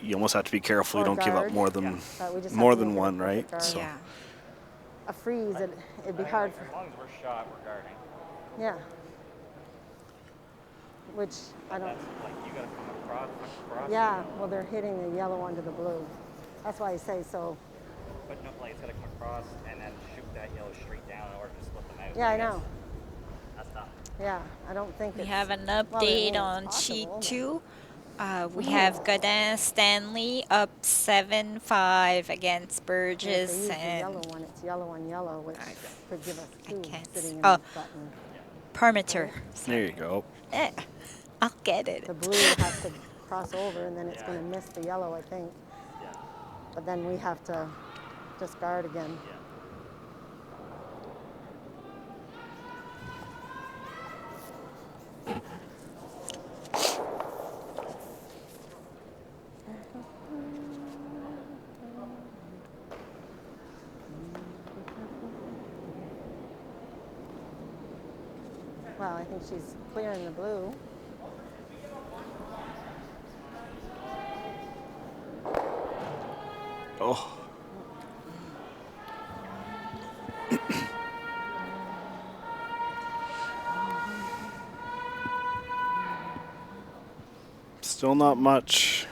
you almost have to be careful you Or don't give up guard. more than But we just have more to than make it a one, perfect right? guard. So Yeah. A freeze, it'd be hard As for. long as we're shot, we're guarding. Yeah. which I don't. That's like you gotta come across. Yeah, well, they're hitting the yellow onto the blue. That's why I say so. But no, like it's gotta come across and then shoot that yellow straight down in order to split them out. Yeah, I guess. know. That's tough. Yeah, I don't think We it's. have an well, I mean, update it's on possible, sheet but- 2. We have Godin Stanley up 7-5 against And if they Burgess use the yellow and one, it's yellow on yellow, which could give us I two can't sitting in oh. this button. Permeter. There you go. Eh, I'll get it. The blue has to cross over, and then it's going to miss the yellow, I think. Yeah. But then we have to discard again. Yeah. Well, I think she's clearing the blue. Oh. Still not much.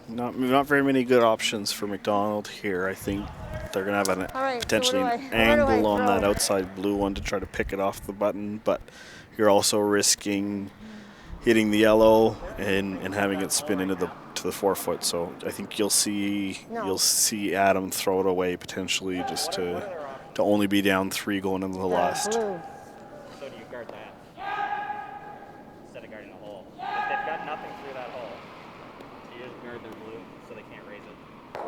Not very many good options for MacDonald here. I think they're gonna have an All right, so potentially where an do I angle on that throw? outside blue one to try to pick it off the button, but you're also risking hitting the yellow and having it spin into the 4-foot. So I think you'll see Adam throw it away potentially just to only be down 3 going into the last. Blue. So do you guard that instead of guarding the hole? If they've got nothing through that hole, you just guard their blue so they can't raise it.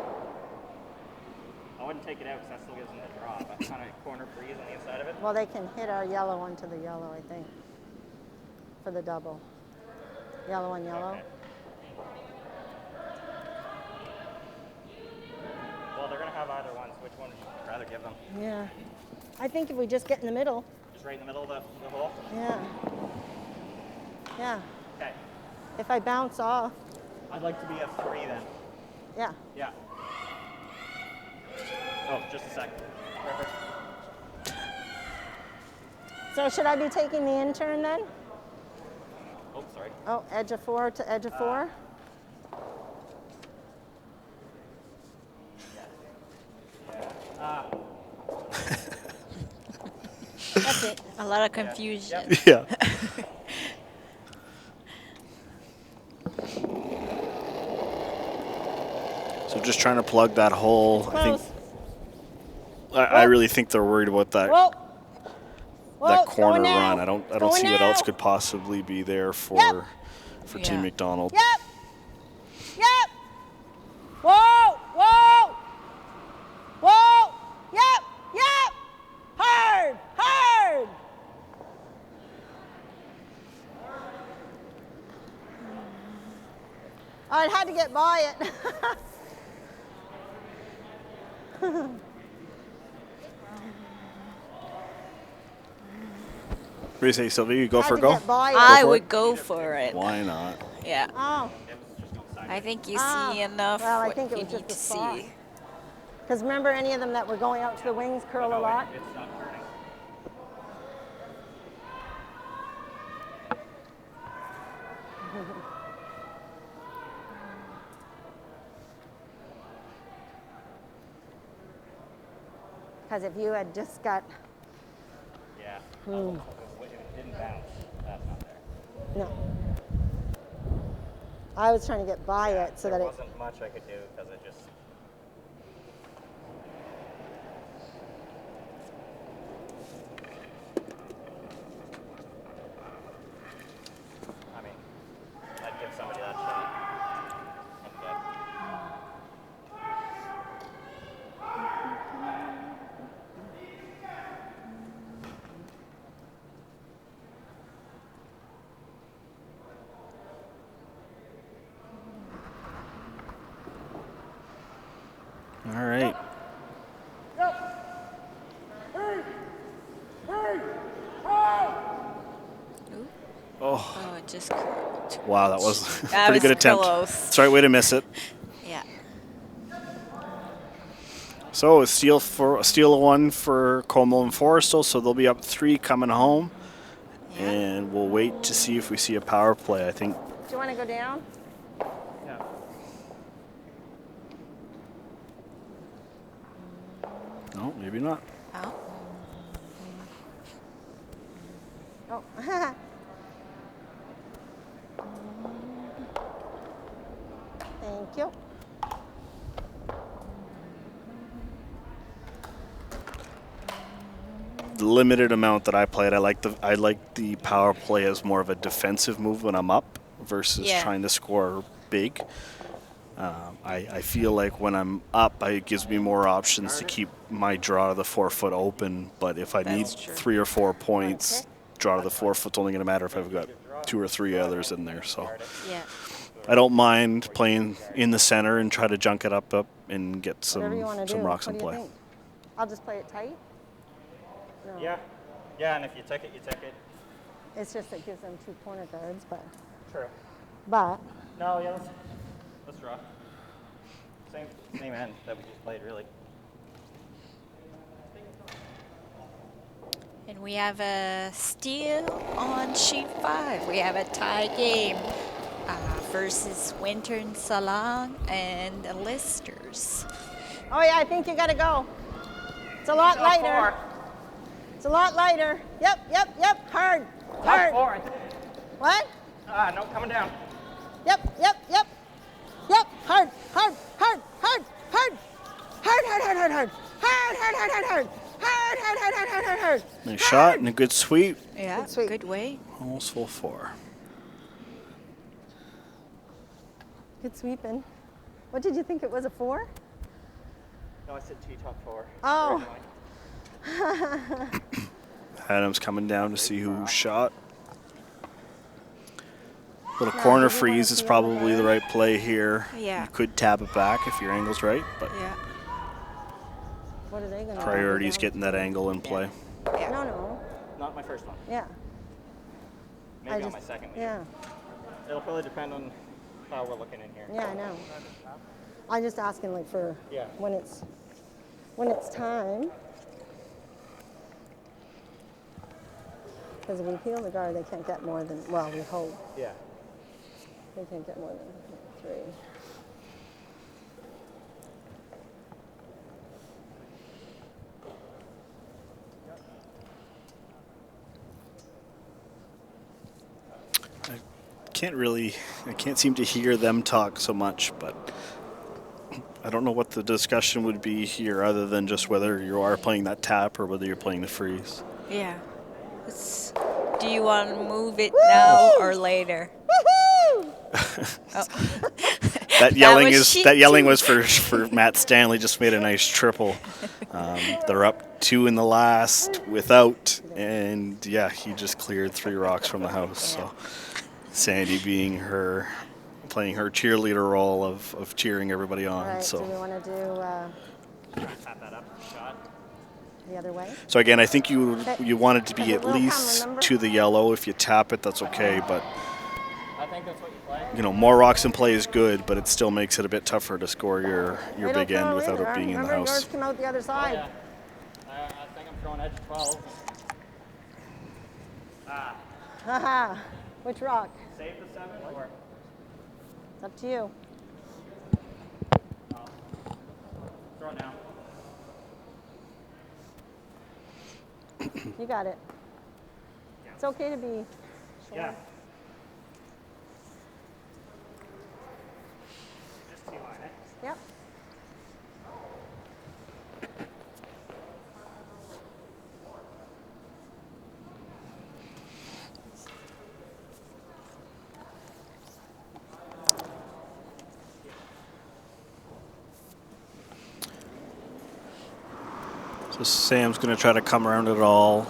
I wouldn't take it out because that still gives them the draw, but kind of corner freeze on the inside of it. Well, they can hit our yellow onto the yellow, I think, for the double. Yellow on yellow. Okay. Well, they're going to have either one, so which one would you rather give them? Yeah. I think if we just get in the middle. Just right in the middle of the hole? Yeah. Yeah. Okay. If I bounce off. I'd like to be a 3 then. Yeah. Yeah. Oh, just a second. Perfect. So should I be taking the in-turn then? Oh, sorry. Oh, edge of 4 to edge of 4? That's it. A lot of confusion. Yeah. So just trying to plug that hole. Close. I really think they're worried about that Whoa. Whoa, that it's corner going now. run. I don't Going see what else now. could possibly be there for Yeah. Team MacDonald. Yep. Yep. Whoa. Whoa. Whoa. Yep. Yep. Hard. Hard. I had to get by it. What do you say, Sylvia? You go Had for a to go? get by it. I for would it? go for it. Why not? Yeah. Oh. I think you Ah, see enough well, I what think it you was need just to a spot. see. Because remember any of them that were going out to the wings curl a lot? It's not turning. Because if you had just got, Yeah. If it didn't bounce, that's not there. no. I was trying to get by it so there that it, wasn't much I could do because it just. I mean, I'd give somebody that shot. And, All right. Oh, it just curled. Wow, that was a That pretty was good attempt. close. That's the right way to miss it. Yeah. So a steal 1 for Comeau and Forestell, so they'll be up 3 coming home. and we'll wait to see if we see a power play. I think. Do you want to go down? Yeah. No, maybe not. Oh. Oh. Thank you. The limited amount that I played, I like the power play as more of a defensive move when I'm up versus Yeah. trying to score big. I feel like when I'm up, it gives me more options to keep my draw to the 4 foot open. But if I need That's true. 3 or 4 points, draw to the 4 foot's only going to matter if I've got 2 or 3 others in there. So Yeah. I don't mind playing in the center and try to junk it up and get Whatever you want to some do. rocks What in do you play. think? I'll just play it tight. No. Yeah. Yeah, and if you took it, you took it. It's just it gives them 2 corner guards, but True. but No, yeah, let's draw. Same end that we just played, really. And we have a steal on sheet 5. We have a tie game versus Winter and Salon and the Listers. oh yeah, I think you got to go. It's a lot lighter. It's a lot lighter. Yep. Hard. Top 4. What? No, coming down. Yep. Hard. Nice shot and a good sweep. Yeah, Good sweep. good way. Almost full 4. Good sweeping. What did you think it was, a 4? No, I said T top 4. Oh. Adam's coming down to see who shot. Little No, corner did you wanna freeze is see probably over the there? right play here. Yeah. You could tap it back if your angle's right, but Yeah. What are they going to priority is getting that angle in play. No. Not my first one. Yeah. Maybe on my second lead. Yeah. It'll probably depend on how we're looking in here. Yeah, I know. I'm just asking like for Yeah. when it's time. Because if we peel the guard, they can't get more than, well, we hope Yeah. they can't get more than 3. I can't seem to hear them talk so much, but I don't know what the discussion would be here other than just whether you are playing that tap or whether you're playing the freeze. Yeah. Do you want to move it now or later? Woohoo! Oh. That yelling was is sheet that yelling 2. was for Matt Stanley. Just made a nice triple. They're up 2 in the last without, and yeah, he just cleared 3 rocks from the house. So Sandy playing her cheerleader role of cheering everybody on. All right, So do we want to do Tap that up, shot. the other way? so again, I think you want it to be Okay, at we'll come, least remember? to the yellow. If you tap it, that's okay. But I think that's what you play. you know, more rocks in play is good, but it still makes it a bit tougher to score your They big don't end throw without in, it being in the remember, house. yours came out the other side. Yeah. I think I'm throwing edge 12. Haha. Which rock? Save the 7 or? It's up to you. Throw it now. You got it. It's okay to be short. Yeah. Just T-line, eh? Yep. So Sam's going to try to come around it all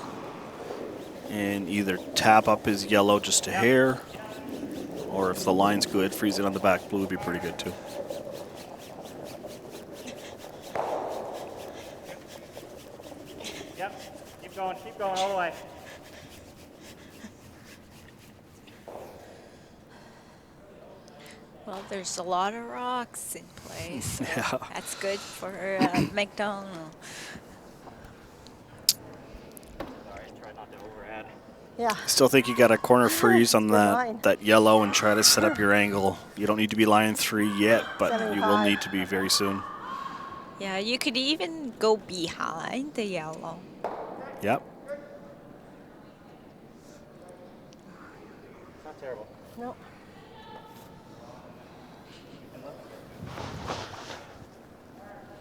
and either tap up his yellow just a hair, or if the line's good, freeze it on the back blue would be pretty good too. Yep. Keep going all the way. Well, there's a lot of rocks in play, so Yeah. that's good for MacDonald. Sorry, try not to over add. Yeah. Still think you got a corner freeze on Good line. that yellow and try to set up your angle. You don't need to be line 3 yet, but you will 75. need to be very soon. Yeah, you could even go behind the yellow. Yep. It's not terrible. No.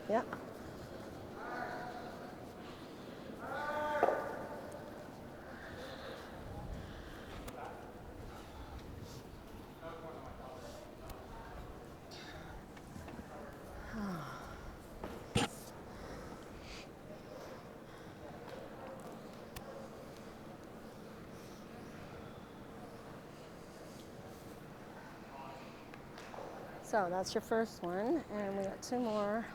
Yep. So that's your first one, and we got 2 more.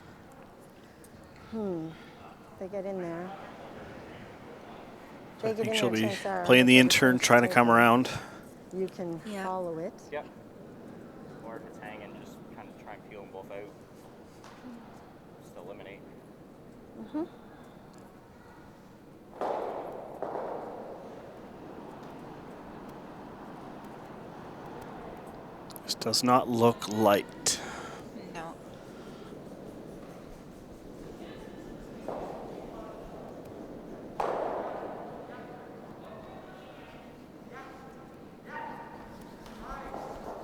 They get in there. So I They get think in she'll there, be chances are playing the they're intern, first trying to take come it. around. You can Yeah. follow it. Yep. Or if it's hanging, just kind of try and peel them both out. Just eliminate. This does not look light. No.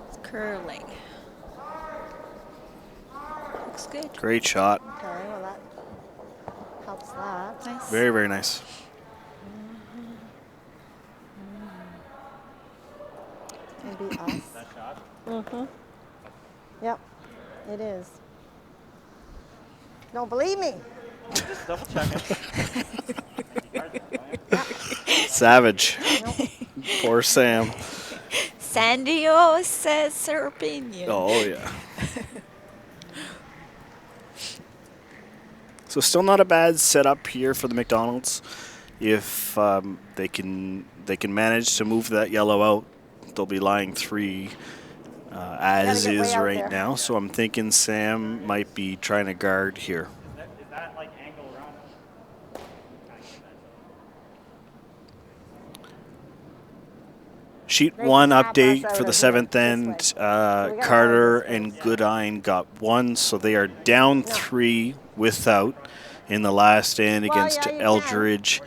It's curling. Looks good. Great shot. Okay, well that helps that. Nice. Very, very nice. Maybe us. That shot? Yep, it is. Don't believe me. Just double checking. Savage. Nope. Poor Sam. Sandio says her opinion. Oh, yeah. So still not a bad setup here for the MacDonalds. If they can manage to move that yellow out, they'll be lying 3 as get way is out right there. now. So I'm thinking Sam might be trying to guard here. Is that like angle around? Sheet They 1 can tap us update out for the of here, 7th this end. way. So we gotta Carter go this way. and Goodine got 1, so they are down 3 without in the last end Well, against yeah, you can. Eldridge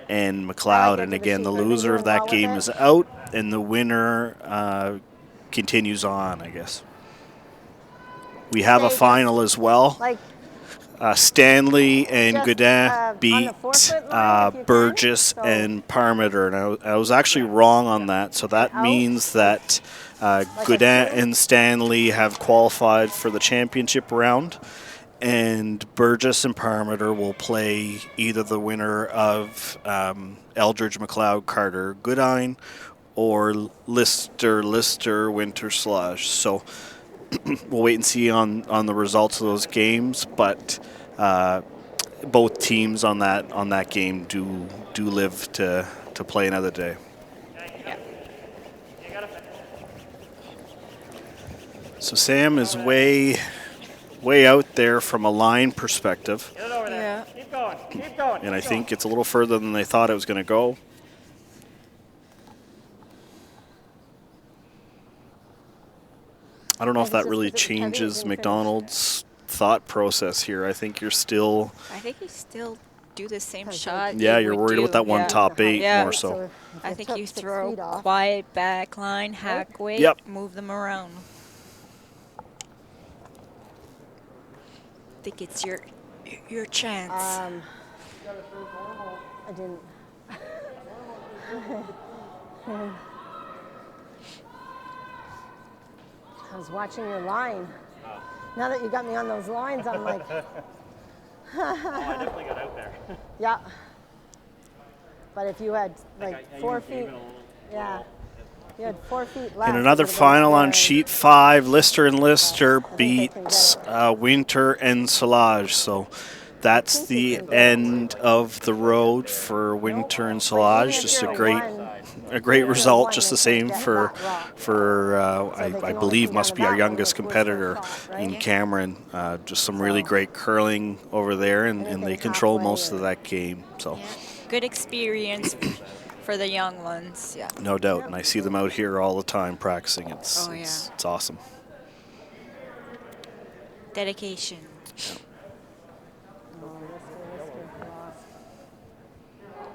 and I McLeod. like And it to the again, the sheep. Are they loser of doing that well with game it? is out, and the winner continues on, I guess. We have a Say final as well. Like, Stanley and Just, Godin on the beat 4-foot line if you can. Burgess So- and Parmenter. And I was actually wrong on that. So that Out. means that Godin a two? and Stanley have qualified for the championship round. And Burgess and Parmenter will play either the winner of Eldridge, McLeod, Carter, Goodine, or Lister, Winter, Slush. So we'll wait and see on the results of those games, but both teams on that game do live to play another day. So Sam is way out there from a line perspective, Get it over there. Yeah. Keep going. Keep going. and I think it's a little further than they thought it was going to go. I don't know if It's that just really 'cause it was heavy, it changes didn't finish. McDonald's thought process here. I think you're still, I think you still do the same Okay. shot. yeah, you you're would worried do. about that one Yeah. top 8 Yeah. more so. if I you think took you 6 throw feet off, quiet back line, hack weight, Yep. move them around. I think it's your chance. I didn't. I was watching your line. Now that you got me on those lines, I'm like, Oh, I definitely got out there. yeah. But if you had like I 4 used feet, even a little- yeah, you had 4 feet left. And it another would've been final on there. sheet 5, Lister and Lister think they can beats get Winter and Solage. So that's the end of the road for Winter and Solage. Just a great result, just the same for I believe must be our youngest competitor in Cameron. Just some really great curling over there, and they control most of that game. So Yeah. Good experience for the young ones. Yeah. No doubt. And I see them out here all the time practicing. It's Oh, yeah. it's awesome. Dedication. Oh, Lister lost.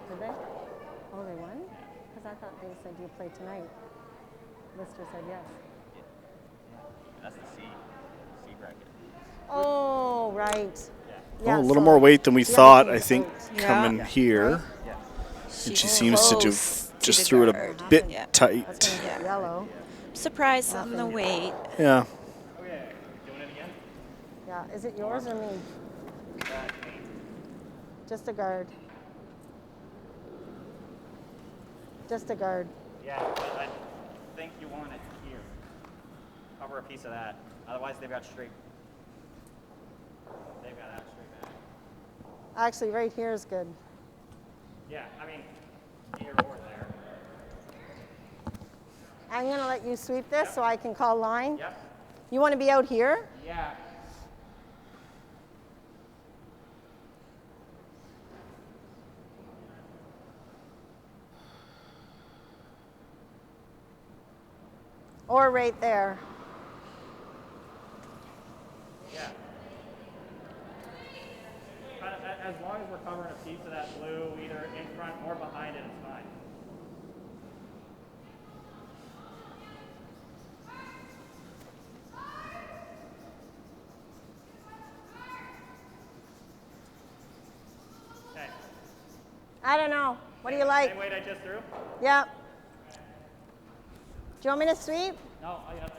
Did they? Oh, they won? Because I thought they said you played tonight. Lister said yes. That's the C bracket. Oh, right. Oh, a little more weight than we The other thought, team's I think, eight. Yeah. coming here. Right? Yeah. And she seems to Close to just the threw it a guard. bit Yeah. That's going tight. to get yellow. Surprised on the weight. Yeah. Okay. Doing it again? Yeah. Is it yours or me? Just a guard. Just a guard. Yeah, but I think you want it here. Cover a piece of that. Otherwise, they've got straight. They've got that straight back. Actually, right here is good. Yeah, I mean, here or there. I'm going to let you sweep this so I can call line. Yep. You want to be out here? Yeah. Or right there? Yeah. As long as we're covering a piece of that blue, either in front or behind it, it's fine. Okay. I don't know. What do you like? Same weight I just threw? Yeah. Do you want me to sweep? No, I got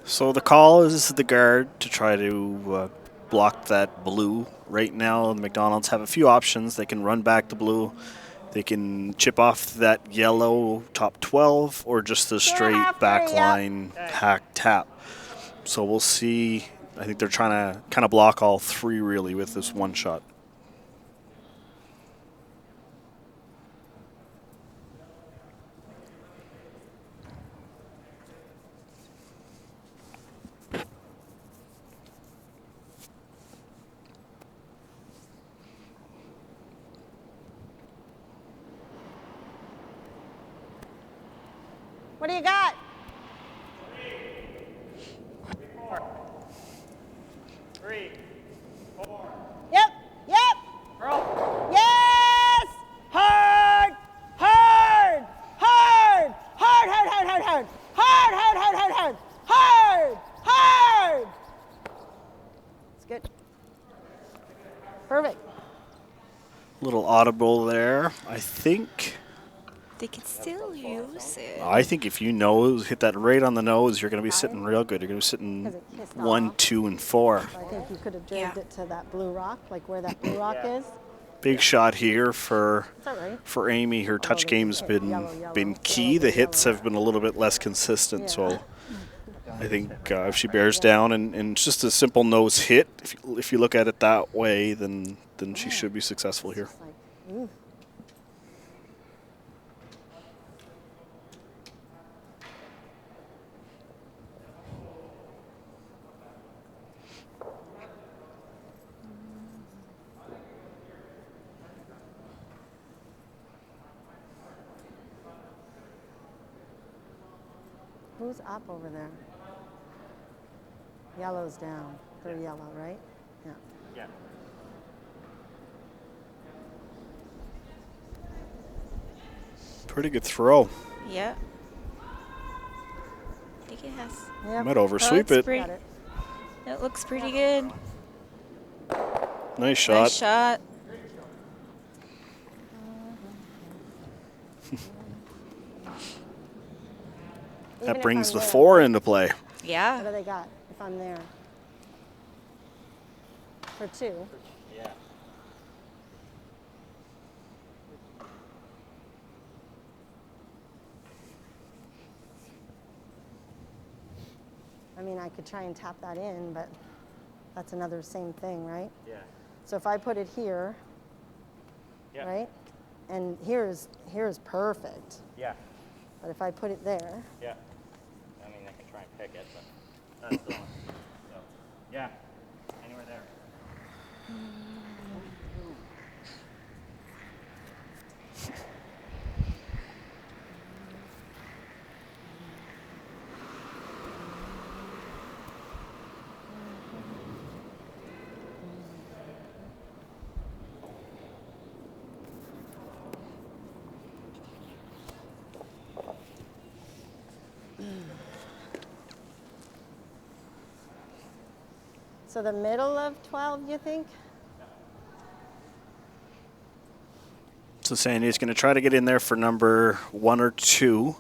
So the call is the guard to try to block that blue. Right now, the MacDonalds have a few options. They can run back the blue. They can chip off that yellow top 12 or just the straight half back three, yeah. line hack tap. So we'll see. I think they're trying to kind of block all three really with this one shot. What do you got? 3, 4. Yep. Yep. Girl. Yes! Hard! Hard! Hard! Hard, hard, hard, hard, hard! Hard, hard, hard, hard, hard! Hard! Hard! It's good. Perfect. Little audible there. I think They could still use it. if you nose hit that right on the nose, you're going to be sitting real good. You're going to be sitting Because it kissed 1, off. 2, and 4. I think you could have dragged Yeah. it to that blue rock, like where that blue rock is. Big shot here for It's all right. for Amy. Her touch they game's hit been yellow, been yellow, key. yellow, The hits yellow. have been a little bit less consistent. Yeah. So I think if she bears down and it's just a simple nose hit, if you look at it that way, then she should be successful here. It's like, ooh. Who's up over there? Yellow's down. They're yellow, right? Yeah. Yeah. Pretty good throw. Yeah. I think it has. Yep. Might oversweep it's it. pretty- Got it. It looks pretty good. Nice shot. Nice shot. Even That if brings I'm the there. 4 into play. What Yeah. do they got if I'm there? For 2. Yeah. I mean, I could try and tap that in, but that's another same thing, right? Yeah. So if I put it here, Yeah. right? And here's perfect. Yeah. But if I put it there, Yeah. I mean, I can try and pick it, but that's still. So, yeah. So the middle of 12, you think? So Sandy's going to try to get in there for number 1 or 2.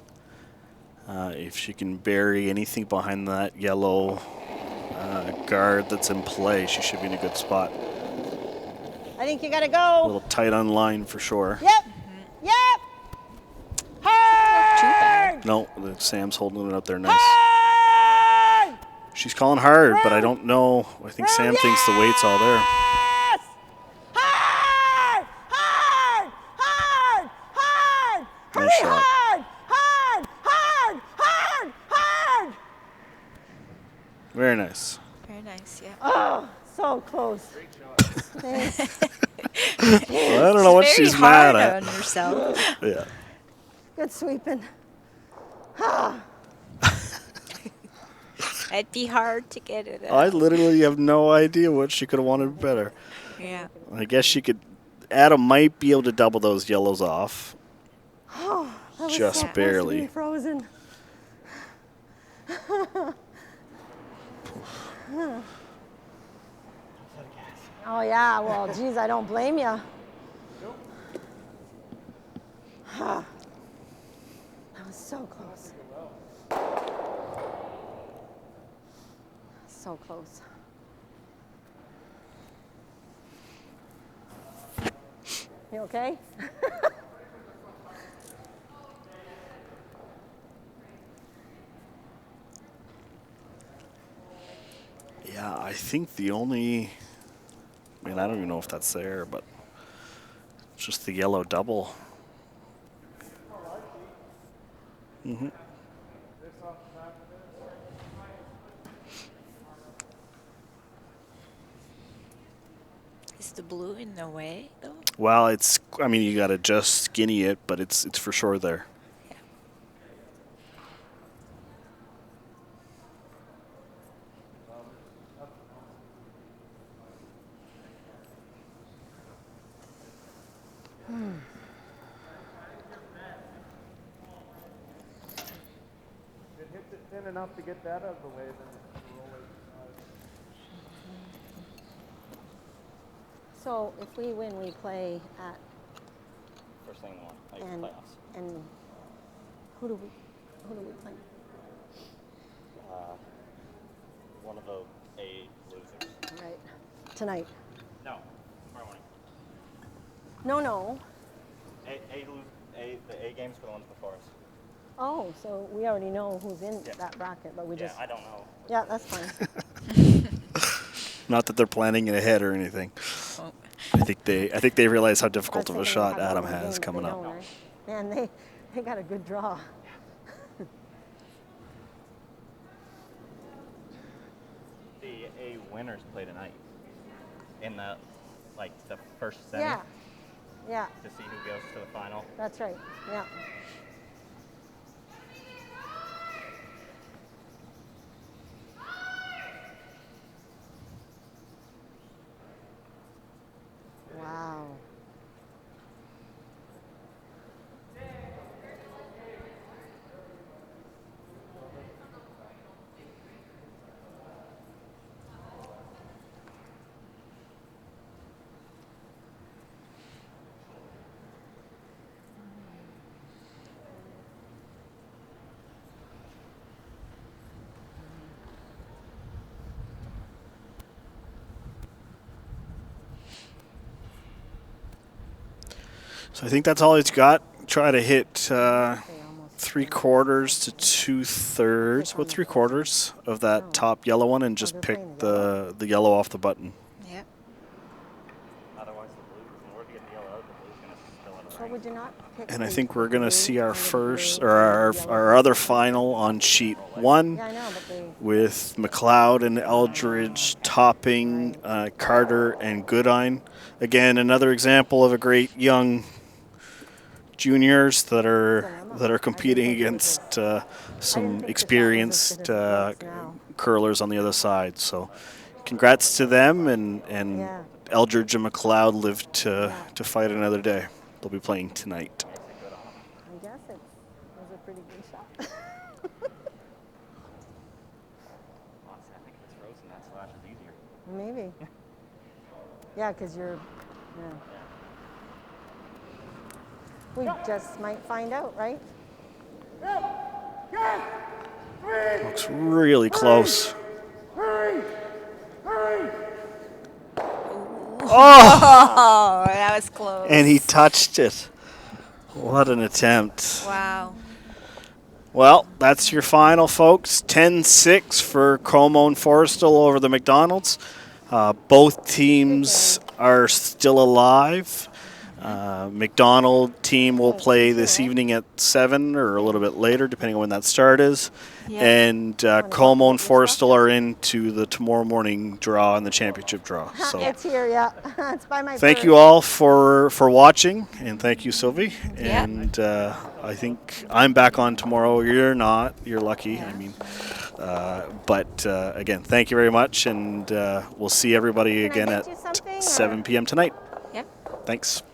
If she can bury anything behind that yellow guard that's in play, she should be in a good spot. I think you gotta A go. little tight on line for sure. Yep. Yep. Hard. Too bad. No, Sam's holding it up there nice. Hard. She's calling hard, but I don't know. I think Sam thinks the weight's all there. Yes. Hard. Hard. Hard. Hard. Nice Hurry, shot. hard. Hard. Hard. Hard. Hard. Very nice. Very nice, yeah. Oh, so close. Thanks. Well, I don't know what Very she's hard mad on at. herself. Yeah. Good sweeping. It'd be hard to get it I out. literally have no idea what she could have wanted better. Yeah. I guess she could. Adam might be able to double those yellows off. That was Just so close to barely. being frozen. Oh yeah, well, geez, I don't blame you. That was so close. So close. You okay? Yeah, I think the only. I mean, I don't even know if that's there, but it's just the yellow double. Mm-hmm. Is the blue in the way, though? Well, it's. I mean, you got to just skinny it, but it's for sure there. Yeah. If it hits it thin enough to get that out of the way, then the roll is So if we win, we play at First thing in the morning, like and playoffs. and who do we play? One of the A losers. All right, tonight. No, tomorrow morning. No. The A games for the ones before us. Oh, so we already know who's in Yeah. that bracket, but we Yeah, just. I don't know. Yeah, that's fine. Not that they're planning it ahead or anything. Oh. I think they realize how I difficult was of a thinking they shot had Adam one more has game, but coming they up. don't, right? Man, they got a good draw. The A winners play tonight in the first semi Yeah, to see who goes to the final. that's right. Yeah. Wow. So I think that's all he's got. Try to hit They almost 3/4 to 2/3. What 3/4 of that top yellow one, and just they're pick playing the the yellow off the button. Yeah. Otherwise, the blue, in order to get the yellow out, the blue's going to spill out of the But ring. would you not And I think we're going to see our first, or our other final on sheet 1 Yeah, I know, but they. with McLeod and Eldridge topping Carter and Goodine. Again, another example of a great young juniors that are competing against some experienced curlers on the other side. So, congrats to them, and Yeah. Eldridge and McLeod live to fight another day. They'll be playing tonight. I guess it was a pretty good shot. Honestly, I think if it's frozen, that slash is easier. Maybe. Yeah, because you're. Yeah. We just might find out, right? Looks really close. Oh, that was close. And he touched it. What an attempt. Wow. Well, that's your final, folks. 10-6 for Comeau and Forestell over the MacDonalds. Both teams are still alive. MacDonald team will play this evening at 7 or a little bit later, depending on when that start is. Yeah. And Comeau and Forestell are into the tomorrow morning draw and the championship draw. So It's here, yeah. It's by my thank bird. you all for watching, and thank you, Sylvie. Yeah. And I think I'm back on tomorrow. You're not. You're lucky. I mean, but again, thank you very much, and we'll see everybody Can I again get you at something, or- 7 p.m. tonight. Yep. Thanks.